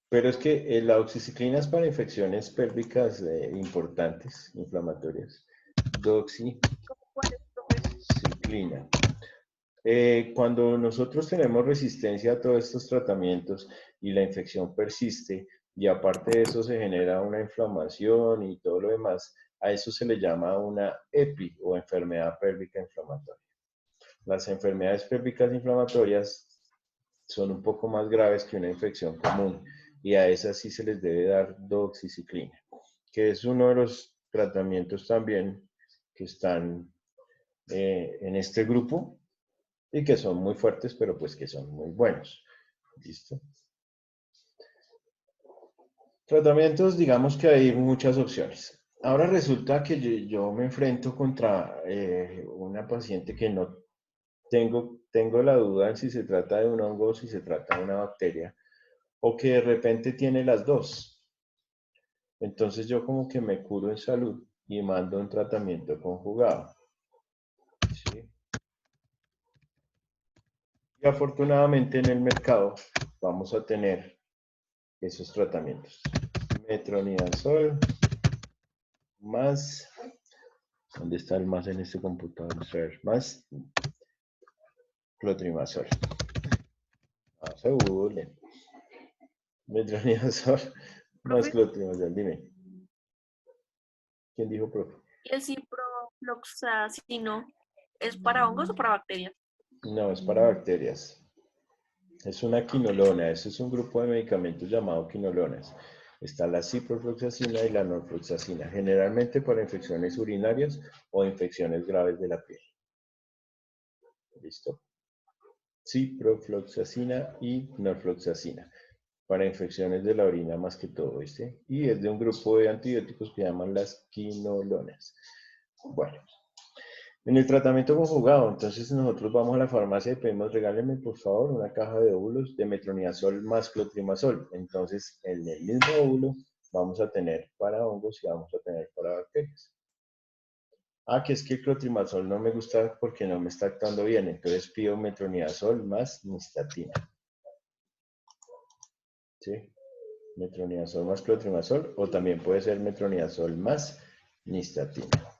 Pero es que la oxiciclina es para infecciones pélvicas importantes, inflamatorias. ¿Cuál es, profe? Doxiciclina. Cuando nosotros tenemos resistencia a todos estos tratamientos y la infección persiste, y aparte de eso se genera una inflamación y todo lo demás, a eso se le llama una EPI o enfermedad pélvica inflamatoria. Las enfermedades pélvicas inflamatorias son un poco más graves que una infección común y a esas sí se les debe dar doxiciclina, que es uno de los tratamientos también que están en este grupo y que son muy fuertes, pero pues que son muy buenos. ¿Listo? Tratamientos, digamos que hay muchas opciones. Ahora resulta que yo me enfrento contra una paciente que no tengo la duda en si se trata de un hongo o si se trata de una bacteria, o que de repente tiene las dos. Entonces yo como que me curo en salud y mando un tratamiento conjugado. ¿Sí? Y afortunadamente en el mercado vamos a tener esos tratamientos. Metronidazol más, ¿dónde está el más en este computador? Vamos a ver, más clotrimazol. Vamos a Google. Metronidazol más ¿Profe? clotrimazol, dime. ¿Quién dijo profe? ¿Y el ciprofloxacino es para hongos o para bacterias? No, es para bacterias. Es una quinolona, eso es un grupo de medicamentos llamado quinolonas. Está la ciprofloxacina y la norfloxacina, generalmente para infecciones urinarias o infecciones graves de la piel. ¿Listo? Ciprofloxacina y norfloxacina, para infecciones de la orina más que todo, ¿viste? Y es de un grupo de antibióticos que llaman las quinolonas. Bueno. En el tratamiento conjugado, entonces nosotros vamos a la farmacia y pedimos, regálenme por favor una caja de óvulos de metronidazol más clotrimazol. Entonces, en el mismo óvulo vamos a tener para hongos y vamos a tener para bacterias. Ah, que es que el clotrimazol no me gusta porque no me está actuando bien, entonces pido metronidazol más nistatina. ¿Sí? Metronidazol más clotrimazol o también puede ser metronidazol más nistatina.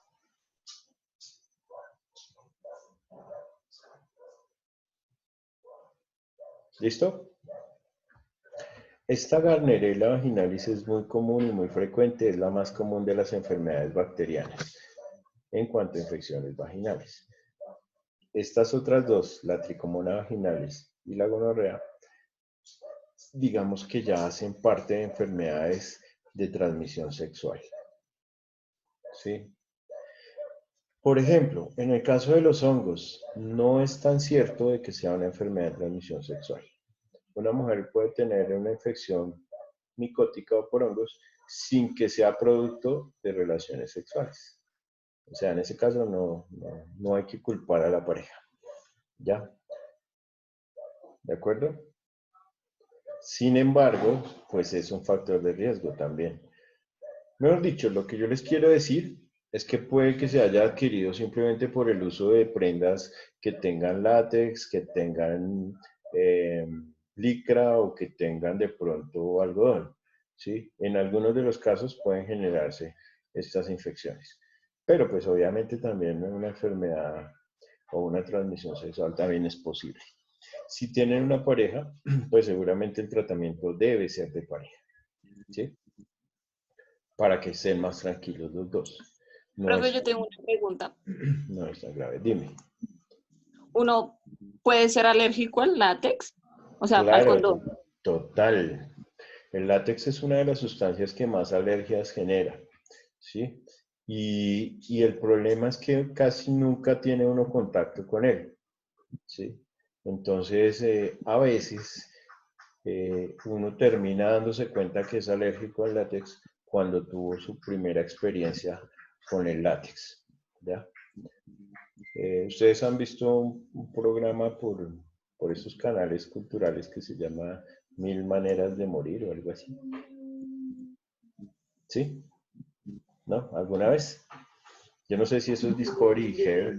¿Listo? Esta Gardnerella vaginalis es muy común y muy frecuente, es la más común de las enfermedades bacterianas en cuanto a infecciones vaginales. Estas otras dos, la Trichomona vaginalis y la gonorrea, digamos que ya hacen parte de enfermedades de transmisión sexual. ¿Sí? Por ejemplo, en el caso de los hongos, no es tan cierto de que sea una enfermedad de transmisión sexual. Una mujer puede tener una infección micótica o por hongos sin que sea producto de relaciones sexuales. O sea, en ese caso no hay que culpar a la pareja. ¿Ya? ¿De acuerdo? Sin embargo, pues es un factor de riesgo también. Mejor dicho, lo que yo les quiero decir es que puede que se haya adquirido simplemente por el uso de prendas que tengan látex, que tengan licra o que tengan de pronto algodón, ¿sí? En algunos de los casos pueden generarse estas infecciones. Pero pues obviamente también una enfermedad o una transmisión sexual también es posible. Si tienen una pareja, pues seguramente el tratamiento debe ser de pareja, ¿sí? Para que estén más tranquilos los dos. No Profe, es, yo tengo una pregunta. no es tan grave. Dime. ¿Uno puede ser alérgico al látex? O sea, al Claro, condón. total. El látex es una de las sustancias que más alergias genera, ¿sí? Y el problema es que casi nunca tiene uno contacto con él, ¿sí? Entonces, a veces uno termina dándose cuenta que es alérgico al látex cuando tuvo su primera experiencia con el látex, ¿ya? Ustedes han visto un programa por estos canales culturales que se llama Mil Maneras de Morir o algo así. ¿Sí? ¿No? ¿Alguna vez? Yo no sé si eso es Discovery,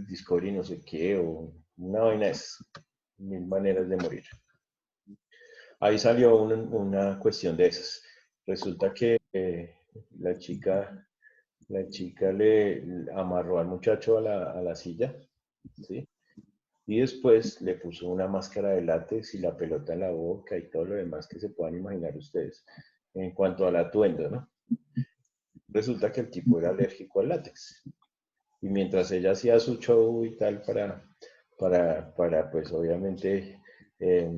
Discovery no sé qué, o una vaina es Mil Maneras de Morir. Ahí salió una cuestión de esas. Resulta que la chica le amarró al muchacho a la silla, ¿sí? Y después le puso una máscara de látex y la pelota en la boca y todo lo demás que se puedan imaginar ustedes en cuanto al atuendo, ¿no? Resulta que el tipo era alérgico al látex. Y mientras ella hacía su show y tal para pues obviamente eh,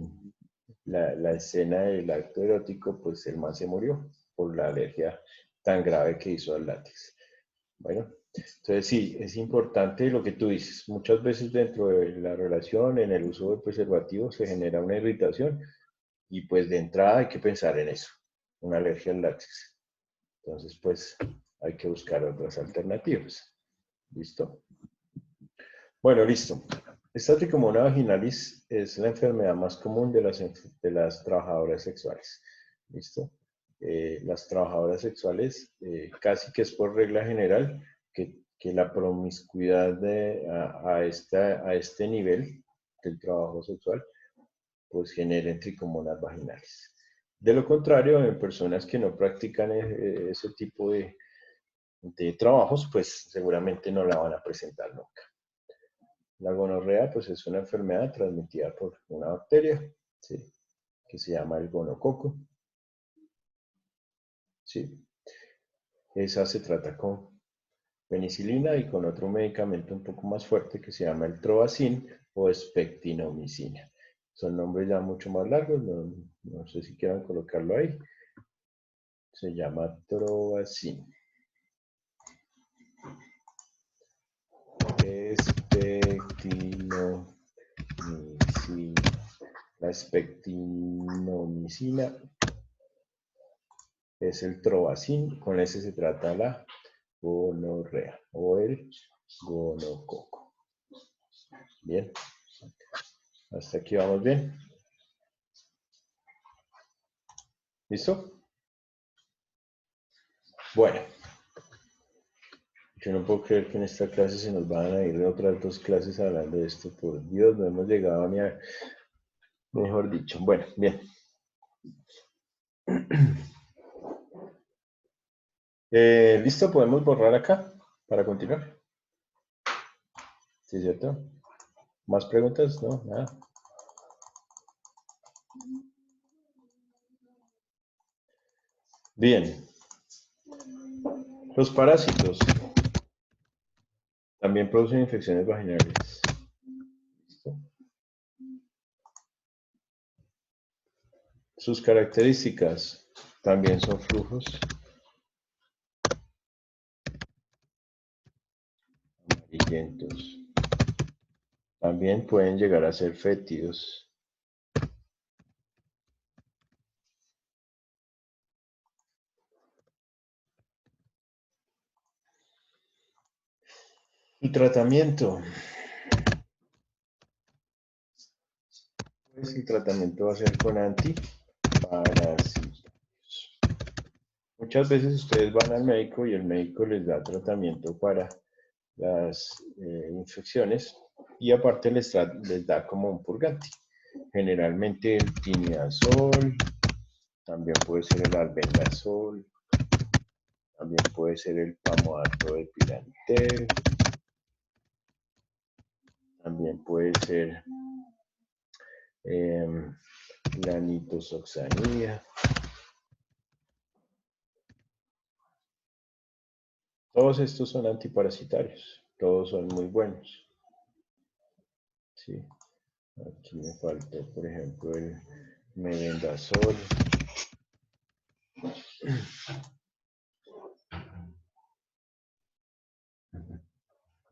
la escena del acto erótico, pues el man se murió por la alergia tan grave que hizo al látex. Bueno, entonces sí, es importante lo que tú dices. Muchas veces dentro de la relación, en el uso de preservativos, se genera una irritación y pues de entrada hay que pensar en eso, una alergia al látex. Entonces pues hay que buscar otras alternativas. ¿Listo? Bueno, listo. Esta tricomona vaginalis es la enfermedad más común de las trabajadoras sexuales. ¿Listo? Las trabajadoras sexuales, casi que es por regla general que la promiscuidad a este nivel del trabajo sexual, pues generen tricomonas vaginales. De lo contrario, en personas que no practican ese tipo de trabajos, pues seguramente no la van a presentar nunca. La gonorrea, pues es una enfermedad transmitida por una bacteria, ¿sí? Que se llama el gonococo. ¿Sí? Esa se trata con penicilina y con otro medicamento un poco más fuerte que se llama el Trovacin o espectinomicina. Son nombres ya mucho más largos, no sé si quieran colocarlo ahí. Se llama Trovacin. Espectinomicina. La espectinomicina es el Trovacin, con ese se trata la gonorrea o el gonococo. Bien, hasta aquí vamos bien. ¿Listo? Bueno, yo no puedo creer que en esta clase se nos van a ir de otras dos clases hablando de esto. Por Dios, no hemos llegado ni a... Mejor dicho. Bueno, bien. ¿Listo? ¿Podemos borrar acá para continuar? ¿Sí, cierto? ¿Más preguntas? No, nada. Bien. Los parásitos también producen infecciones vaginales. ¿Listo? Sus características también son flujos amarillentos. También pueden llegar a ser fétidos. El tratamiento. Pues el tratamiento va a ser con antiparasitarios. Muchas veces ustedes van al médico y el médico les da tratamiento para las infecciones y aparte les da como un purgante. Generalmente el tinidazol, también puede ser el albendazol, también puede ser el pamodato de pirantel, también puede ser la nitoxoxanida. Todos estos son antiparasitarios, todos son muy buenos. ¿Sí? Aquí me faltó, por ejemplo, el mebendazol.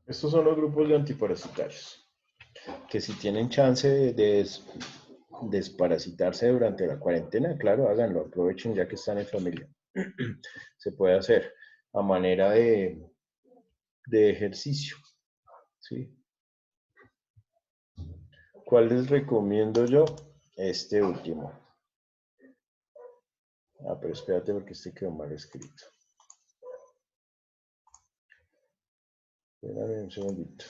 Estos son los grupos de antiparasitarios, que si tienen chance de desparasitarse durante la cuarentena, claro, háganlo, aprovechen ya que están en familia. Se puede hacer a manera de ejercicio, ¿sí? ¿Cuál les recomiendo yo? Este último. Pero espérate porque este quedó mal escrito. Espérame un segundito.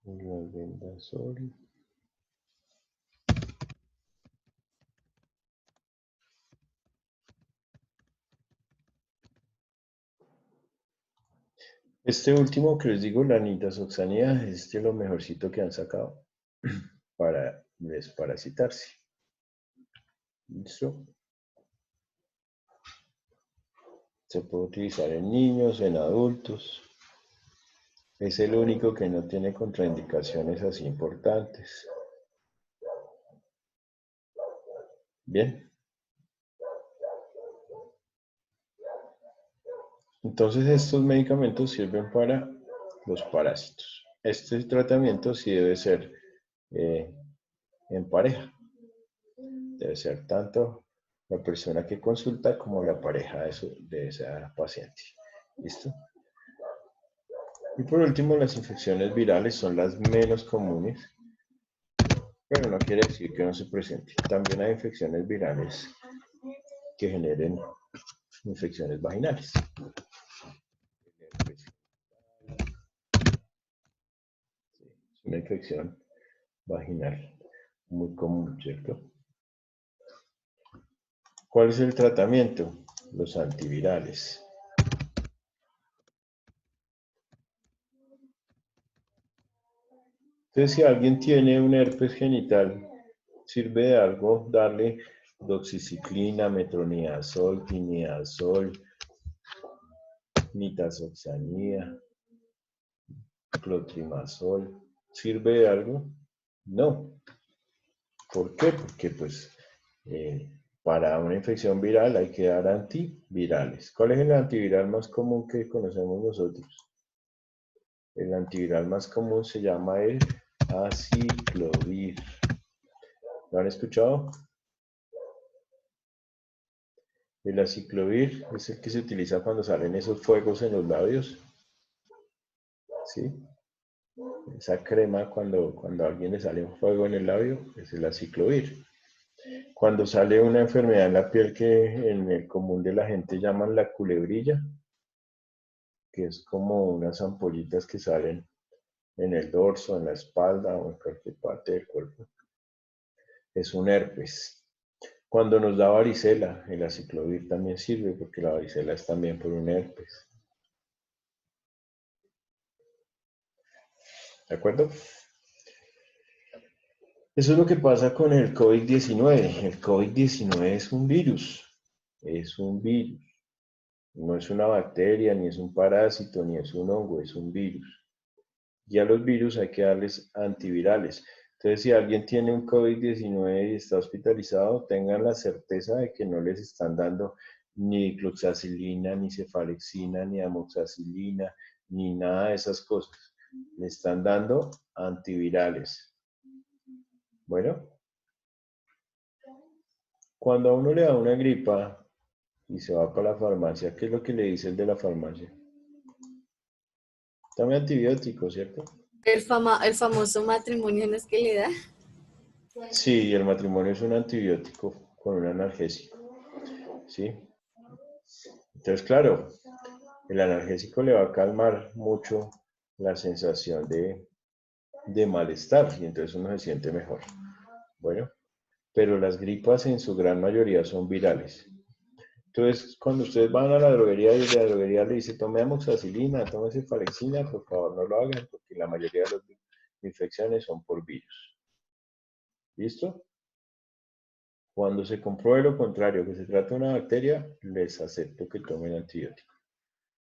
Albendazol. Este último que les digo, la nitazoxanida, es de lo mejorcito que han sacado para desparasitarse. ¿Listo? Se puede utilizar en niños, en adultos. Es el único que no tiene contraindicaciones así importantes. Bien. Entonces estos medicamentos sirven para los parásitos. Este tratamiento sí debe ser en pareja. Debe ser tanto la persona que consulta como la pareja de esa paciente. ¿Listo? Y por último, las infecciones virales son las menos comunes, pero no quiere decir que no se presenten. También hay infecciones virales que generen infecciones vaginales. Es una infección vaginal muy común, ¿cierto? ¿Cuál es el tratamiento? Los antivirales. Entonces, si alguien tiene un herpes genital, sirve de algo darle doxiciclina, metronidazol, tinidazol, nitazoxanida, clotrimazol. ¿Sirve de algo? No. ¿Por qué? Porque pues para una infección viral hay que dar antivirales. ¿Cuál es el antiviral más común que conocemos nosotros? El antiviral más común se llama el aciclovir. ¿Lo han escuchado? El aciclovir es el que se utiliza cuando salen esos fuegos en los labios. ¿Sí? Esa crema cuando a alguien le sale un fuego en el labio es el aciclovir. Cuando sale una enfermedad en la piel que en el común de la gente llaman la culebrilla, que es como unas ampollitas que salen en el dorso, en la espalda o en cualquier parte del cuerpo. Es un herpes. Cuando nos da varicela, el aciclovir también sirve porque la varicela es también por un herpes. ¿De acuerdo? Eso es lo que pasa con el COVID-19. El COVID-19 es un virus. Es un virus. No es una bacteria, ni es un parásito, ni es un hongo, es un virus. Y a los virus hay que darles antivirales. Entonces, si alguien tiene un COVID-19 y está hospitalizado, tengan la certeza de que no les están dando ni cloxacilina, ni cefalexina, ni amoxicilina, ni nada de esas cosas. Le están dando antivirales. Bueno, cuando a uno le da una gripa y se va para la farmacia, ¿qué es lo que le dice el de la farmacia? Tome antibióticos, ¿cierto? El famoso matrimonio no es que le da. Sí, el matrimonio es un antibiótico con un analgésico, ¿sí? Entonces, claro, el analgésico le va a calmar mucho la sensación de malestar y entonces uno se siente mejor. Bueno, pero las gripas en su gran mayoría son virales. Entonces, cuando ustedes van a la droguería y la droguería le dice, tome amoxicilina, tome cefalexina, por favor no lo hagan porque la mayoría de las infecciones son por virus. ¿Listo? Cuando se compruebe lo contrario, que se trata de una bacteria, les acepto que tomen antibiótico.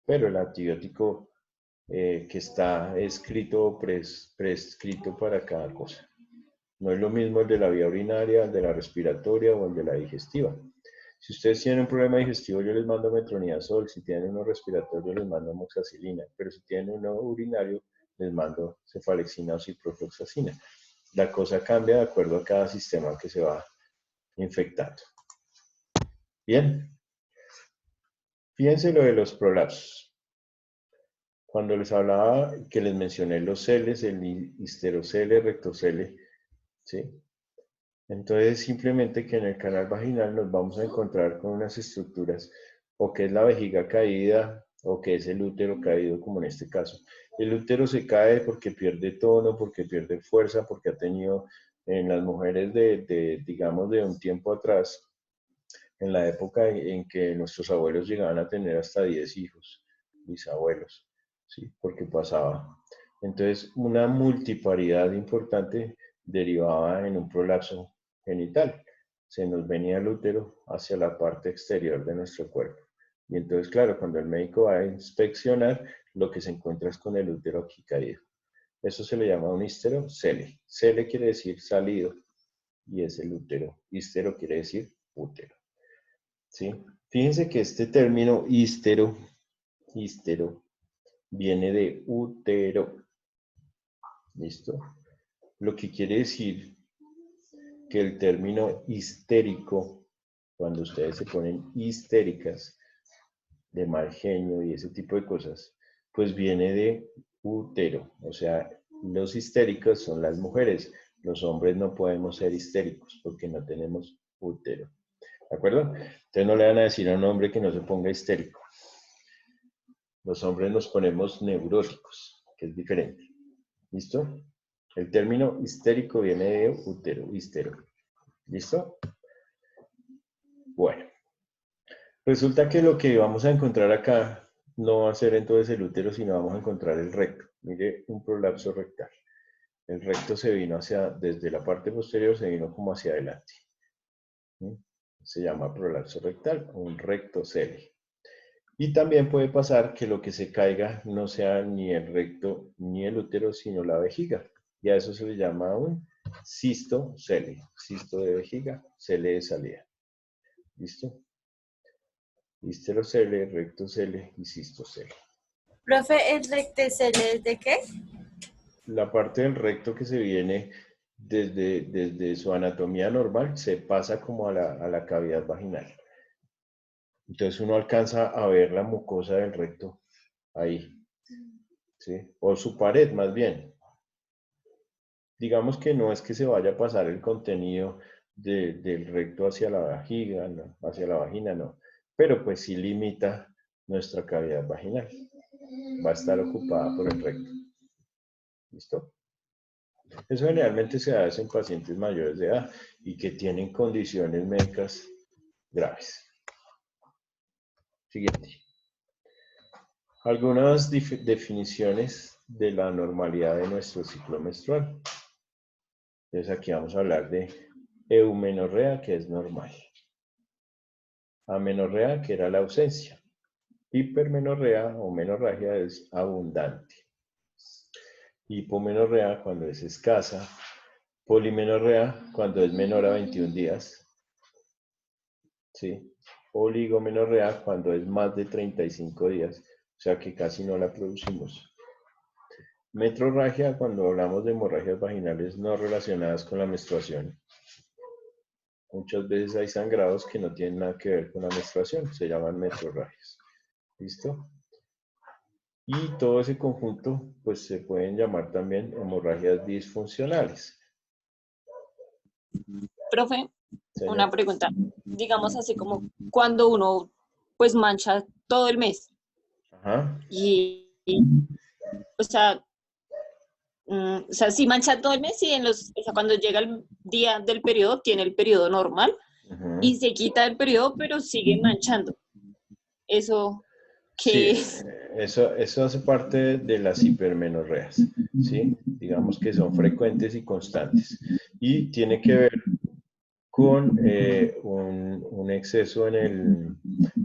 Pero el antibiótico que está escrito o prescrito para cada cosa. No es lo mismo el de la vía urinaria, el de la respiratoria o el de la digestiva. Si ustedes tienen un problema digestivo, yo les mando metronidazol. Si tienen uno respiratorio, yo les mando amoxicilina. Pero si tienen uno urinario, les mando cefalexina o ciprofloxacina. La cosa cambia de acuerdo a cada sistema que se va infectando. Bien. Fíjense lo de los prolapsos. Cuando les hablaba que les mencioné los celes, el histerocele, rectocele, ¿sí? Entonces, simplemente que en el canal vaginal nos vamos a encontrar con unas estructuras, o que es la vejiga caída, o que es el útero caído, como en este caso. El útero se cae porque pierde tono, porque pierde fuerza, porque ha tenido, en las mujeres digamos, de un tiempo atrás, en la época en que nuestros abuelos llegaban a tener hasta 10 hijos, bisabuelos, ¿sí? Porque pasaba. Entonces, una multiparidad importante derivaba en un prolapso genital. Se nos venía el útero hacia la parte exterior de nuestro cuerpo. Y entonces, claro, cuando el médico va a inspeccionar, lo que se encuentra es con el útero aquí caído. Eso se le llama un histerocele. Cele quiere decir salido y es el útero. Histero quiere decir útero. ¿Sí? Fíjense que este término histero viene de útero. ¿Listo? Lo que quiere decir que el término histérico, cuando ustedes se ponen histéricas, de mal genio y ese tipo de cosas, pues viene de útero. O sea, los histéricos son las mujeres. Los hombres no podemos ser histéricos porque no tenemos útero. ¿De acuerdo? Entonces no le van a decir a un hombre que no se ponga histérico. Los hombres nos ponemos neuróticos, que es diferente. ¿Listo? El término histérico viene de útero, histero. ¿Listo? Bueno. Resulta que lo que vamos a encontrar acá no va a ser entonces el útero, sino vamos a encontrar el recto. Mire, un prolapso rectal. El recto se vino desde la parte posterior, se vino como hacia adelante. ¿Sí? Se llama prolapso rectal, un rectocele. Y también puede pasar que lo que se caiga no sea ni el recto ni el útero, sino la vejiga. Y a eso se le llama un cistocele. Cisto de vejiga, cele de salida. ¿Listo? Histerocele, rectocele y cistocele. Profe, ¿el rectocele es de qué? La parte del recto que se viene desde su anatomía normal se pasa como a la cavidad vaginal. Entonces uno alcanza a ver la mucosa del recto ahí, ¿sí? O su pared más bien. Digamos que no es que se vaya a pasar el contenido del recto hacia la vejiga, no, hacia la vagina, no. Pero pues sí limita nuestra cavidad vaginal. Va a estar ocupada por el recto. ¿Listo? Eso generalmente se hace en pacientes mayores de edad y que tienen condiciones médicas graves. Siguiente. Algunas definiciones de la normalidad de nuestro ciclo menstrual. Entonces aquí vamos a hablar de eumenorrea, que es normal. Amenorrea, que era la ausencia. Hipermenorrea o menorragia es abundante. Hipomenorrea cuando es escasa. Polimenorrea cuando es menor a 21 días. ¿Sí? Oligomenorrea cuando es más de 35 días, o sea que casi no la producimos. Metrorragia cuando hablamos de hemorragias vaginales no relacionadas con la menstruación. Muchas veces hay sangrados que no tienen nada que ver con la menstruación, se llaman metrorragias. ¿Listo? Y todo ese conjunto, pues se pueden llamar también hemorragias disfuncionales. Profe, Señor. una pregunta. Digamos así como cuando uno pues mancha todo el mes Ajá. o sea, si mancha todo el mes y o sea, cuando llega el día del periodo, tiene el periodo normal y se quita el periodo, pero sigue manchando. Eso Sí, que eso hace parte de las hipermenorreas, ¿sí? Digamos que son frecuentes y constantes. Y tiene que ver con un exceso en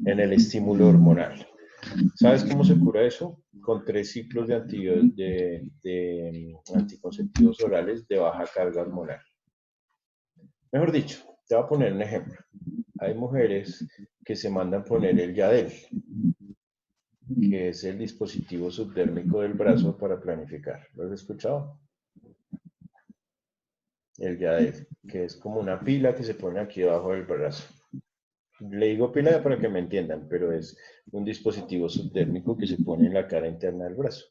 el estímulo hormonal. ¿Sabes cómo se cura eso? Con 3 ciclos de anticonceptivos orales de baja carga hormonal. Mejor dicho, te voy a poner un ejemplo. Hay mujeres que se mandan poner el Yadel, que es el dispositivo subdérmico del brazo para planificar. ¿Lo has escuchado? El Yadel, que es como una pila que se pone aquí debajo del brazo. Le digo pila para que me entiendan, pero es un dispositivo subdérmico que se pone en la cara interna del brazo.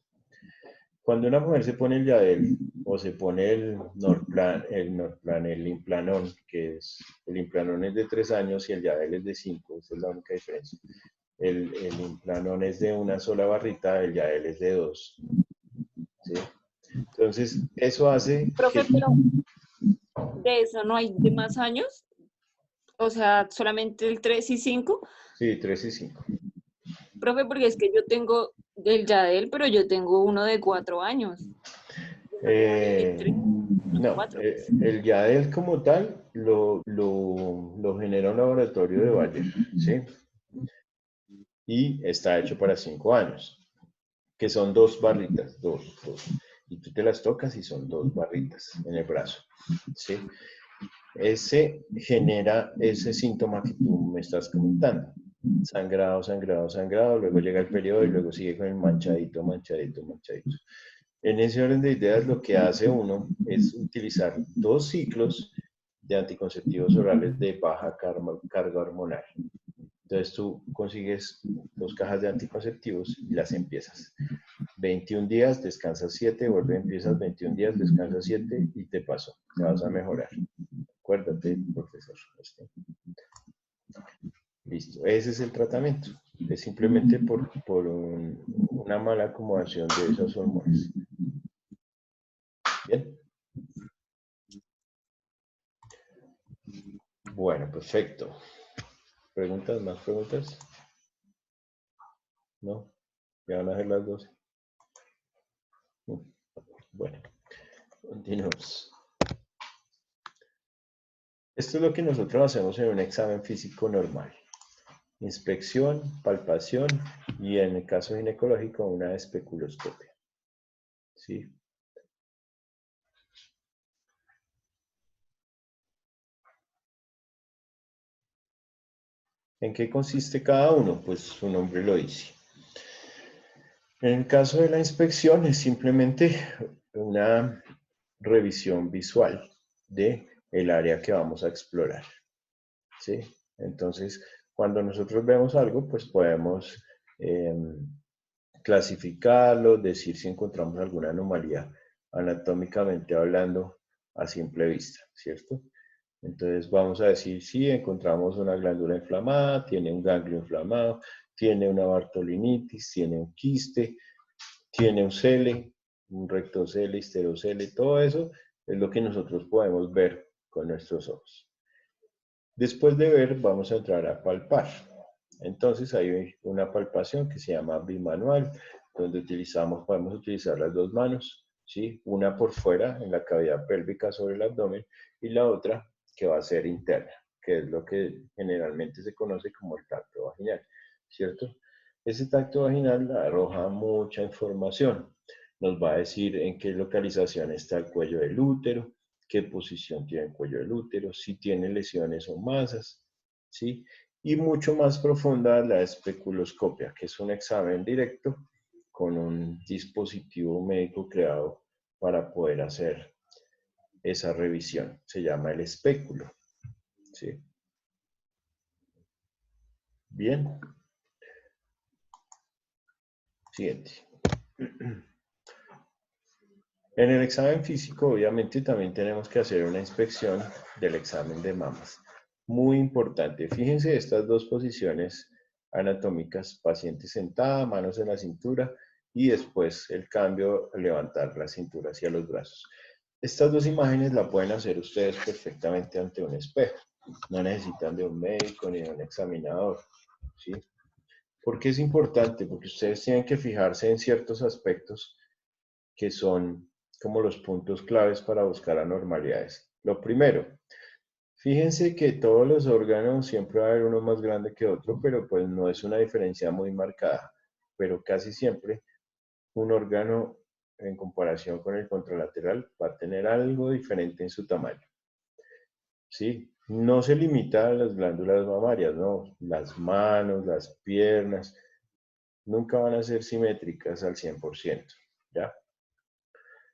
Cuando una mujer se pone el Yadel o se pone el Norplan, el Implanón, que es, el Implanón es de 3 años y el Yadel es de 5, esa es la única diferencia. El Implanón es de una sola barrita, el Yadel es de 2. ¿Sí? Entonces, eso hace profe, que... pero de eso no hay de más años, o sea, solamente el 3 y 5. Sí, 3 y 5. Profe, porque es que yo tengo del Yadel, pero yo tengo uno de 4 años. No, el Yadel como tal lo genera un laboratorio de Bayer, ¿sí? Y está hecho para 5 años, que son 2 barritas, dos. Y tú te las tocas y son 2 barritas en el brazo, ¿sí? Ese genera ese síntoma que tú me estás comentando. Sangrado, sangrado, sangrado, luego llega el periodo y luego sigue con el manchadito, manchadito, manchadito. En ese orden de ideas, lo que hace uno es utilizar 2 ciclos de anticonceptivos orales de baja carga hormonal. Entonces tú consigues 2 cajas de anticonceptivos y las empiezas. 21 días, descansas 7, vuelve, empiezas 21 días, descansas 7 y te pasó. Te vas a mejorar. Acuérdate, profesor. Listo. Ese es el tratamiento. Es simplemente por una mala acomodación de esas hormonas. Bien. Bueno, perfecto. ¿Preguntas? ¿Más preguntas? ¿No? ¿Ya van a ser las 12? Bueno, continuamos. Esto es lo que nosotros hacemos en un examen físico normal. Inspección, palpación y en el caso ginecológico una especuloscopia. ¿Sí? ¿En qué consiste cada uno? Pues su nombre lo dice. En el caso de la inspección es simplemente una revisión visual de el área que vamos a explorar. ¿Sí? Entonces, cuando nosotros vemos algo, pues podemos clasificarlo, decir si encontramos alguna anomalía anatómicamente hablando a simple vista, ¿cierto? Entonces vamos a decir si encontramos una glándula inflamada, tiene un ganglio inflamado, tiene una bartolinitis, tiene un quiste, tiene un cele, un rectocele, histerocele, todo eso es lo que nosotros podemos ver con nuestros ojos. Después de ver, vamos a entrar a palpar. Entonces hay una palpación que se llama bimanual, donde podemos utilizar las 2 manos, ¿sí? Una por fuera, en la cavidad pélvica sobre el abdomen, y la otra que va a ser interna, que es lo que generalmente se conoce como el tacto vaginal, ¿cierto? Ese tacto vaginal arroja mucha información. Nos va a decir en qué localización está el cuello del útero, qué posición tiene el cuello del útero, si tiene lesiones o masas, ¿sí? Y mucho más profunda la especuloscopia, que es un examen directo con un dispositivo médico creado para poder hacer esa revisión. Se llama el espéculo, ¿sí? Bien. Siguiente. En el examen físico, obviamente, también tenemos que hacer una inspección del examen de mamas. Muy importante. Fíjense estas dos posiciones anatómicas. Paciente sentada, manos en la cintura y después el cambio, levantar la cintura hacia los brazos. Estas dos imágenes la pueden hacer ustedes perfectamente ante un espejo. No necesitan de un médico ni de un examinador, ¿sí? ¿Por qué es importante? Porque ustedes tienen que fijarse en ciertos aspectos que son como los puntos claves para buscar anormalidades. Lo primero, fíjense que todos los órganos siempre va a haber uno más grande que otro, pero pues no es una diferencia muy marcada, pero casi siempre un órgano en comparación con el contralateral va a tener algo diferente en su tamaño. ¿Sí? No se limita a las glándulas mamarias, no, las manos, las piernas, nunca van a ser simétricas al 100%, ¿ya?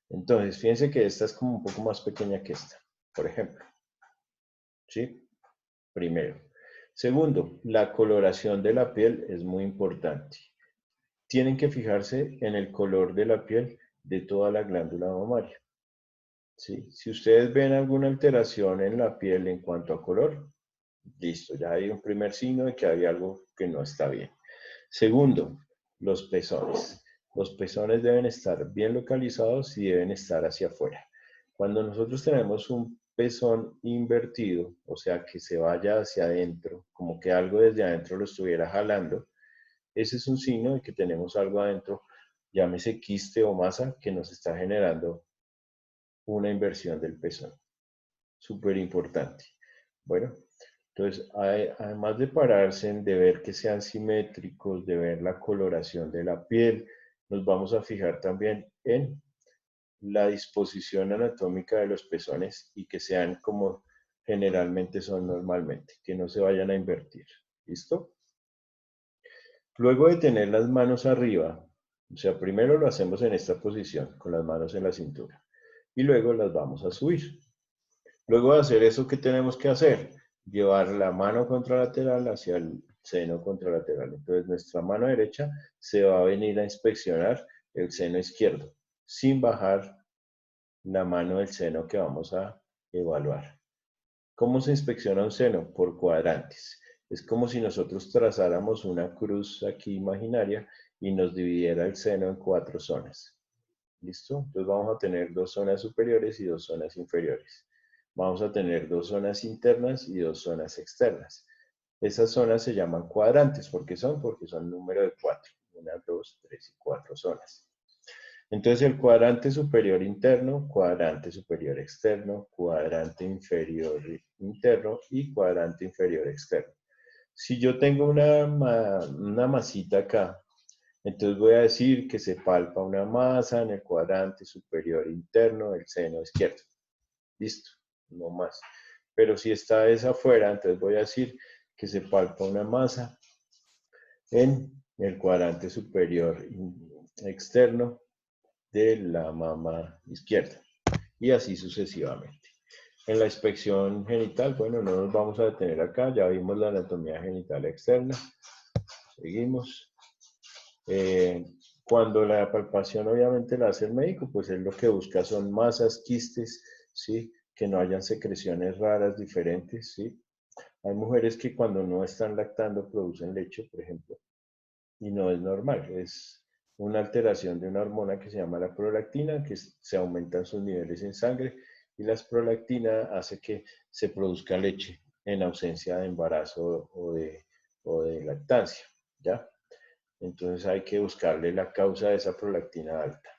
Entonces, fíjense que esta es como un poco más pequeña que esta, por ejemplo. ¿Sí? Primero. Segundo, la coloración de la piel es muy importante. Tienen que fijarse en el color de la piel de toda la glándula mamaria. ¿Sí? Si ustedes ven alguna alteración en la piel en cuanto a color, listo, ya hay un primer signo de que hay algo que no está bien. Segundo, los pezones. Los pezones deben estar bien localizados y deben estar hacia afuera. Cuando nosotros tenemos un pezón invertido, o sea, que se vaya hacia adentro, como que algo desde adentro lo estuviera jalando, ese es un signo de que tenemos algo adentro, llámese quiste o masa, que nos está generando una inversión del pezón. Súper importante. Bueno, entonces, además de pararse, de ver que sean simétricos, de ver la coloración de la piel, nos vamos a fijar también en la disposición anatómica de los pezones y que sean como generalmente son normalmente, que no se vayan a invertir. ¿Listo? Luego de tener las manos arriba, o sea, primero lo hacemos en esta posición, con las manos en la cintura, y luego las vamos a subir. Luego de hacer eso, ¿qué tenemos que hacer? Llevar la mano contralateral hacia el seno contralateral. Entonces, nuestra mano derecha se va a venir a inspeccionar el seno izquierdo, sin bajar la mano del seno que vamos a evaluar. ¿Cómo se inspecciona un seno? Por cuadrantes. Es como si nosotros trazáramos una cruz aquí imaginaria y nos dividiera el seno en 4 zonas. ¿Listo? Entonces vamos a tener 2 zonas superiores y 2 zonas inferiores. Vamos a tener 2 zonas internas y 2 zonas externas. Esas zonas se llaman cuadrantes. ¿Por qué son? Porque son número de 4. 1, 2, 3 y 4 zonas. Entonces el cuadrante superior interno, cuadrante superior externo, cuadrante inferior interno y cuadrante inferior externo. Si yo tengo una masita acá, entonces voy a decir que se palpa una masa en el cuadrante superior interno del seno izquierdo. Listo, no más. Pero si está esa afuera, entonces voy a decir que se palpa una masa en el cuadrante superior externo de la mama izquierda. Y así sucesivamente. En la inspección genital, bueno, no nos vamos a detener acá, ya vimos la anatomía genital externa. Seguimos. Cuando la palpación obviamente la hace el médico, pues él lo que busca son masas, quistes, ¿sí? Que no hayan secreciones raras, diferentes, ¿sí? Hay mujeres que cuando no están lactando producen leche, por ejemplo, y no es normal, es una alteración de una hormona que se llama la prolactina, que se aumentan sus niveles en sangre, y la prolactina hace que se produzca leche en ausencia de embarazo o de lactancia, ¿ya? Entonces hay que buscarle la causa de esa prolactina alta.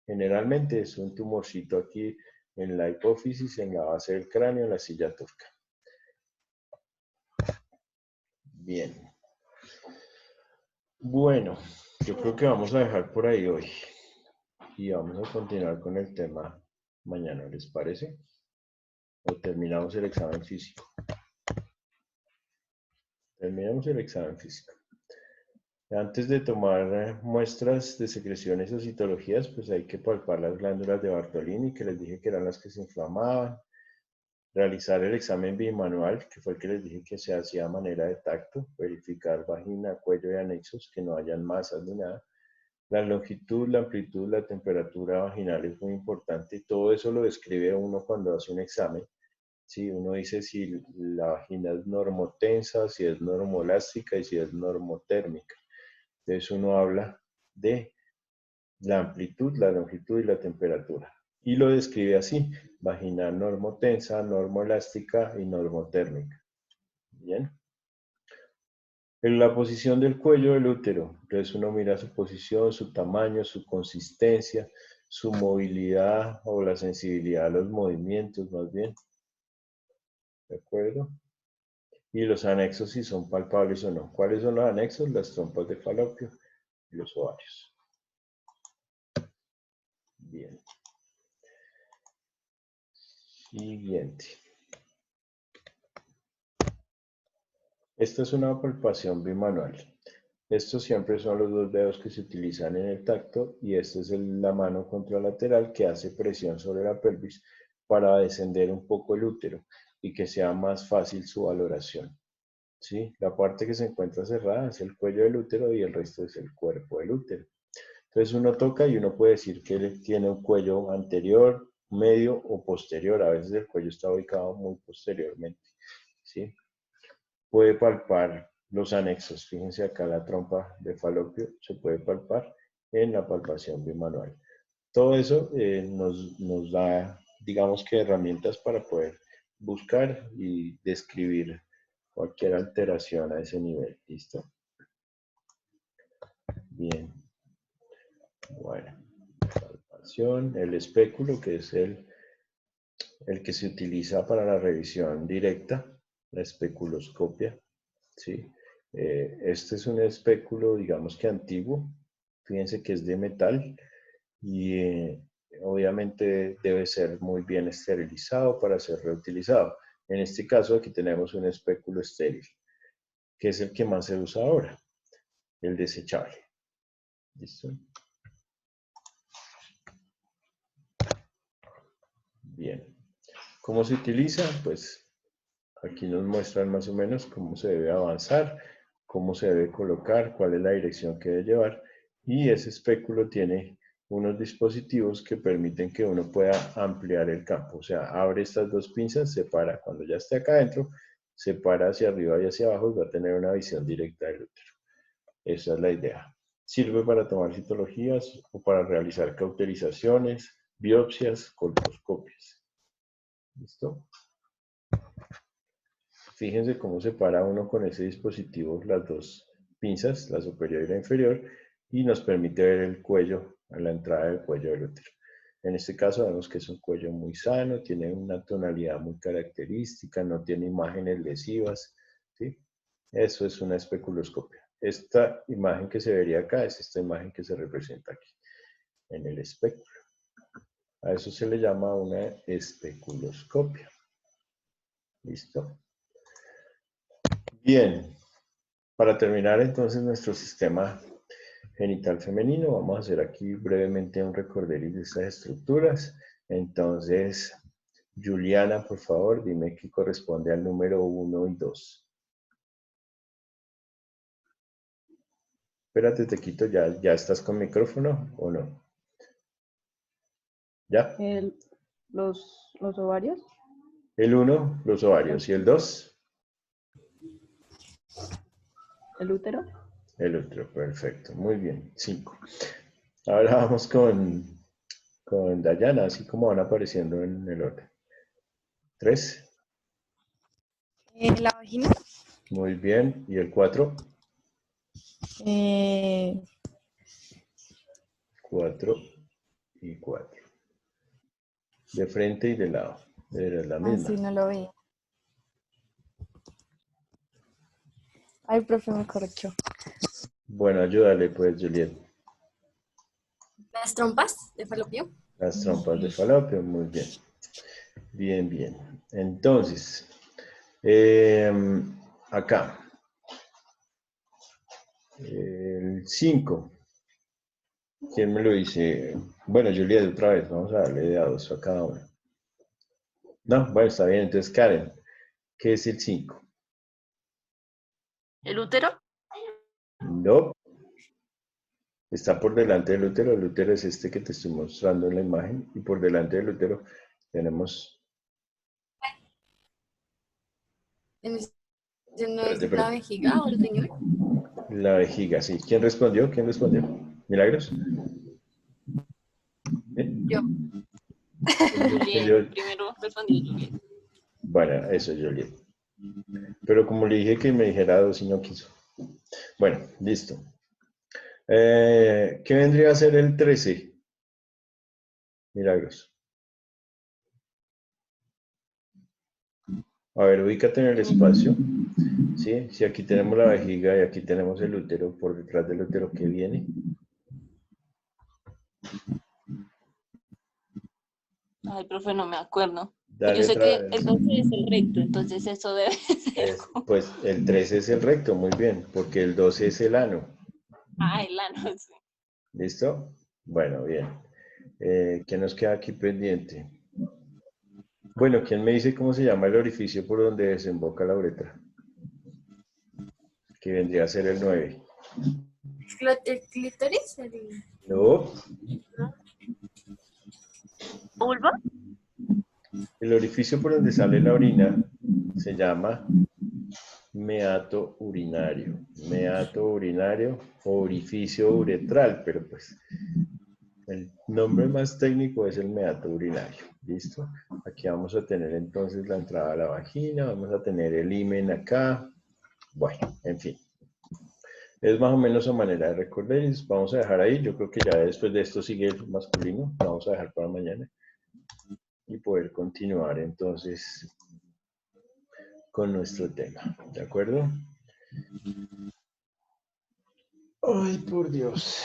Generalmente es un tumorcito aquí en la hipófisis, en la base del cráneo, en la silla turca. Bien. Bueno, yo creo que vamos a dejar por ahí hoy. Y vamos a continuar con el tema mañana, ¿les parece? O terminamos el examen físico. Terminamos el examen físico. Antes de tomar muestras de secreciones o citologías, pues hay que palpar las glándulas de Bartolini, que les dije que eran las que se inflamaban. Realizar el examen bimanual, que fue el que les dije que se hacía a manera de tacto. Verificar vagina, cuello y anexos, que no hayan masas ni nada. La longitud, la amplitud, la temperatura vaginal es muy importante. Todo eso lo describe uno cuando hace un examen. Sí, uno dice si la vagina es normotensa, si es normolástica y si es normotérmica. Entonces uno habla de la amplitud, la longitud y la temperatura. Y lo describe así: vagina normotensa, normolástica y normotérmica. Bien. En la posición del cuello del útero, entonces uno mira su posición, su tamaño, su consistencia, su movilidad o la sensibilidad a los movimientos, más bien. ¿De acuerdo? Y los anexos, si son palpables o no. ¿Cuáles son los anexos? Las trompas de falopio y los ovarios. Bien. Siguiente. Esta es una palpación bimanual. Estos siempre son los dos dedos que se utilizan en el tacto y esta es la mano contralateral que hace presión sobre la pelvis para descender un poco el útero y que sea más fácil su valoración. ¿Sí? La parte que se encuentra cerrada es el cuello del útero y el resto es el cuerpo del útero. Entonces uno toca y uno puede decir que él tiene un cuello anterior, medio o posterior. A veces el cuello está ubicado muy posteriormente. ¿Sí? Puede palpar los anexos. Fíjense acá la trompa de falopio se puede palpar en la palpación bimanual. Todo eso nos da, digamos que herramientas para poder buscar y describir cualquier alteración a ese nivel. ¿Listo? Bien. Bueno. Palpación, el espéculo, que es el que se utiliza para la revisión directa, la especuloscopia. ¿Sí? Este es un espéculo, digamos que antiguo. Fíjense que es de metal y obviamente debe ser muy bien esterilizado para ser reutilizado. En este caso aquí tenemos un espéculo estéril, que es el que más se usa ahora, el desechable. ¿Listo? Bien. ¿Cómo se utiliza? Pues aquí nos muestran más o menos cómo se debe avanzar, cómo se debe colocar, cuál es la dirección que debe llevar. Y ese espéculo tiene unos dispositivos que permiten que uno pueda ampliar el campo. O sea, abre estas dos pinzas, separa. Cuando ya esté acá adentro, separa hacia arriba y hacia abajo y va a tener una visión directa del útero. Esa es la idea. Sirve para tomar citologías o para realizar cauterizaciones, biopsias, colposcopias. ¿Listo? Fíjense cómo separa uno con ese dispositivo las dos pinzas, la superior y la inferior, y nos permite ver el cuello, a la entrada del cuello del útero. En este caso vemos que es un cuello muy sano, tiene una tonalidad muy característica, no tiene imágenes lesivas, ¿sí? Eso es una especuloscopia. Esta imagen que se vería acá es esta imagen que se representa aquí, en el espéculo. A eso se le llama una especuloscopia. ¿Listo? Bien, para terminar entonces nuestro sistema genital femenino, vamos a hacer aquí brevemente un recorderis de estas estructuras. Entonces, Juliana, por favor, dime qué corresponde al número 1 y 2. Espérate, te quito, ¿ya estás con micrófono o no? ¿Ya? Los ovarios. El 1, los ovarios, ¿y el 2? El útero. El útero, perfecto, muy bien, 5. Ahora vamos con Dayana, así como van apareciendo en el orden. 3. La vagina. Muy bien, ¿y el 4? 4 y 4. De frente y de lado. Era la misma. Así no lo vi. Ay, profe, me corrigió. Bueno, ayúdale pues, Juliet. Las trompas de falopio. Las trompas de falopio, muy bien. Bien, bien. Entonces, acá. El 5. ¿Quién me lo dice? Bueno, Juliet, otra vez. Vamos a darle de a 2 a cada uno. No, bueno, está bien. Entonces, Karen, ¿qué es el 5? ¿El útero? No. Está por delante del útero. El útero es este que te estoy mostrando en la imagen. Y por delante del útero tenemos... ¿No Espérate, es la espérate. vejiga o el riñón? La vejiga, sí. ¿Quién respondió? ¿Quién respondió? ¿Milagros? ¿Eh? Yo. Que Juliet, yo- primero respondió Juliet. Bueno, eso, Juliet. Pero como le dije que me dijera dos y no quiso. Bueno, listo. ¿Qué vendría a ser el 13? Milagros. A ver, ubícate en el espacio. ¿Sí? Si aquí tenemos la vejiga y aquí tenemos el útero, por detrás del útero, ¿qué viene? Ay, profe, no me acuerdo. Pues yo Dale sé otra que el vez. 12 es el recto, entonces eso debe ser como... Pues el 13 es el recto, muy bien, porque el 12 es el ano. Ah, el ano, sí. ¿Listo? Bueno, bien. ¿Qué nos queda aquí pendiente? Bueno, ¿quién me dice cómo se llama el orificio por donde desemboca la uretra? Que vendría a ser el 9. ¿El clítoris? No, ¿Vulva? el orificio por donde sale la orina se llama meato urinario. Meato urinario o orificio uretral, pero pues el nombre más técnico es el meato urinario. ¿Listo? Aquí vamos a tener entonces la entrada a la vagina, vamos a tener el himen acá. Bueno, en fin. Es más o menos su manera de recordar y vamos a dejar ahí. Yo creo que ya después de esto sigue el masculino. Lo vamos a dejar para mañana y poder continuar entonces con nuestro tema. ¿De acuerdo? Ay, por Dios.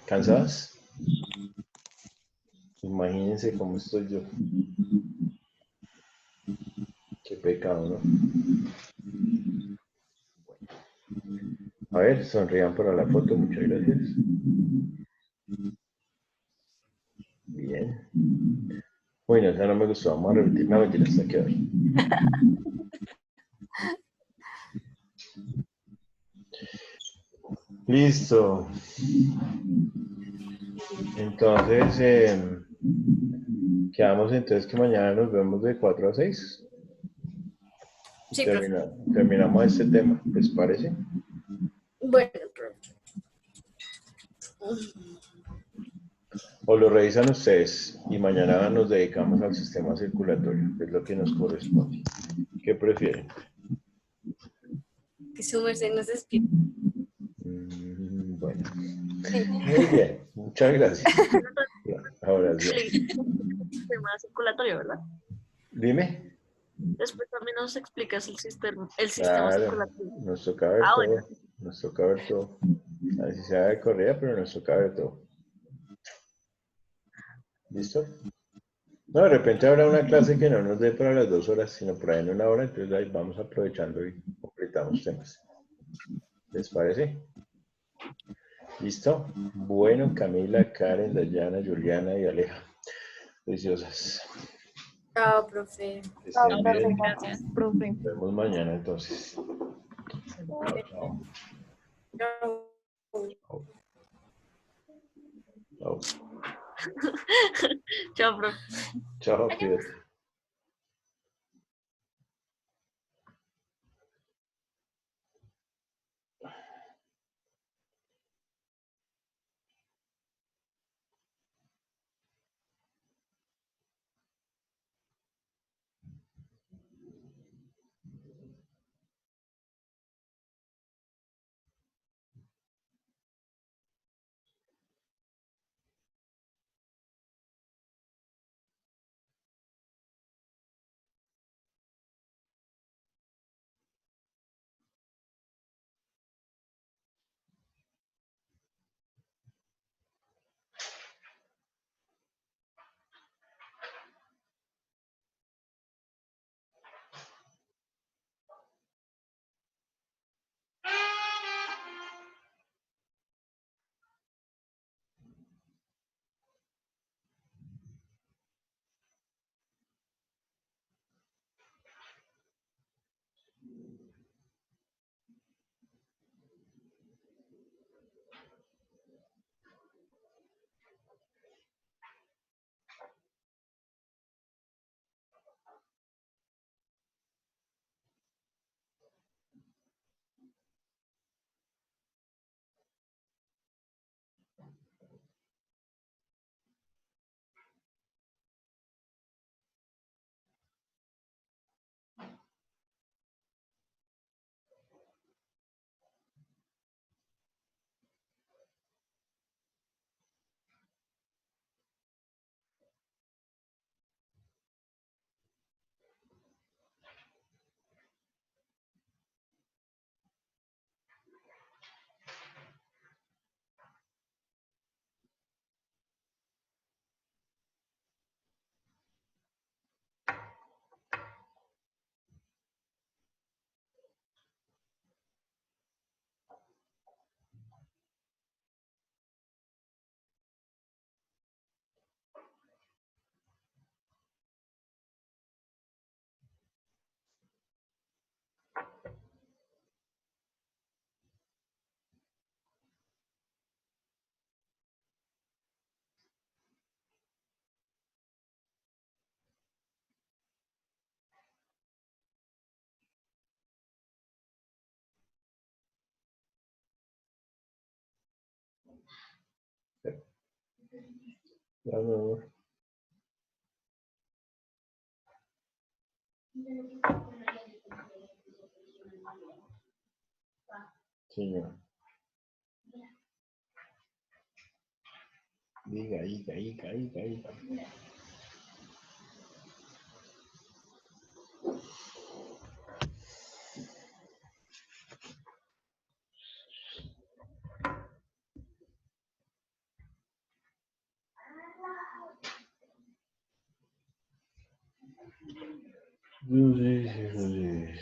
¿Cansadas? Imagínense cómo estoy yo. Qué pecado, ¿no? A ver, sonrían para la foto. Muchas gracias. Bien. Bueno, esa no me gustó. Vamos a repetir. No, mentira, hasta que hoy. Listo. Entonces, quedamos entonces que mañana nos vemos de 4 a 6. Sí, profe. Terminamos este tema, ¿les parece? Bueno, profe. O lo revisan ustedes y mañana nos dedicamos al sistema circulatorio, que es lo que nos corresponde. ¿Qué prefieren? Que su merced nos despide. Bueno, muy bien, muchas gracias. Ahora sí. Sistema circulatorio, ¿verdad? Dime. Después también nos explicas el sistema Claro, circulatorio. nos toca ver Ah, todo. bueno. Nos toca ver todo. A ver si se da de correa, pero nos toca ver todo. ¿Listo? No, de repente habrá una clase que no nos dé para las 2 horas, sino por ahí en 1 hora, entonces ahí vamos aprovechando y completamos temas. ¿Les parece? ¿Listo? Bueno, Camila, Karen, Dayana, Juliana y Aleja. Preciosas. Chao, profe. Que Chao, estén profe. bien. Gracias. Profe. Nos vemos mañana entonces. Chao, Chao. chao. Chao. Chao, profe. Chao, cuídate. Ya, mi amor. Señor. Diga, diga, diga, diga, diga. No sé, no sé.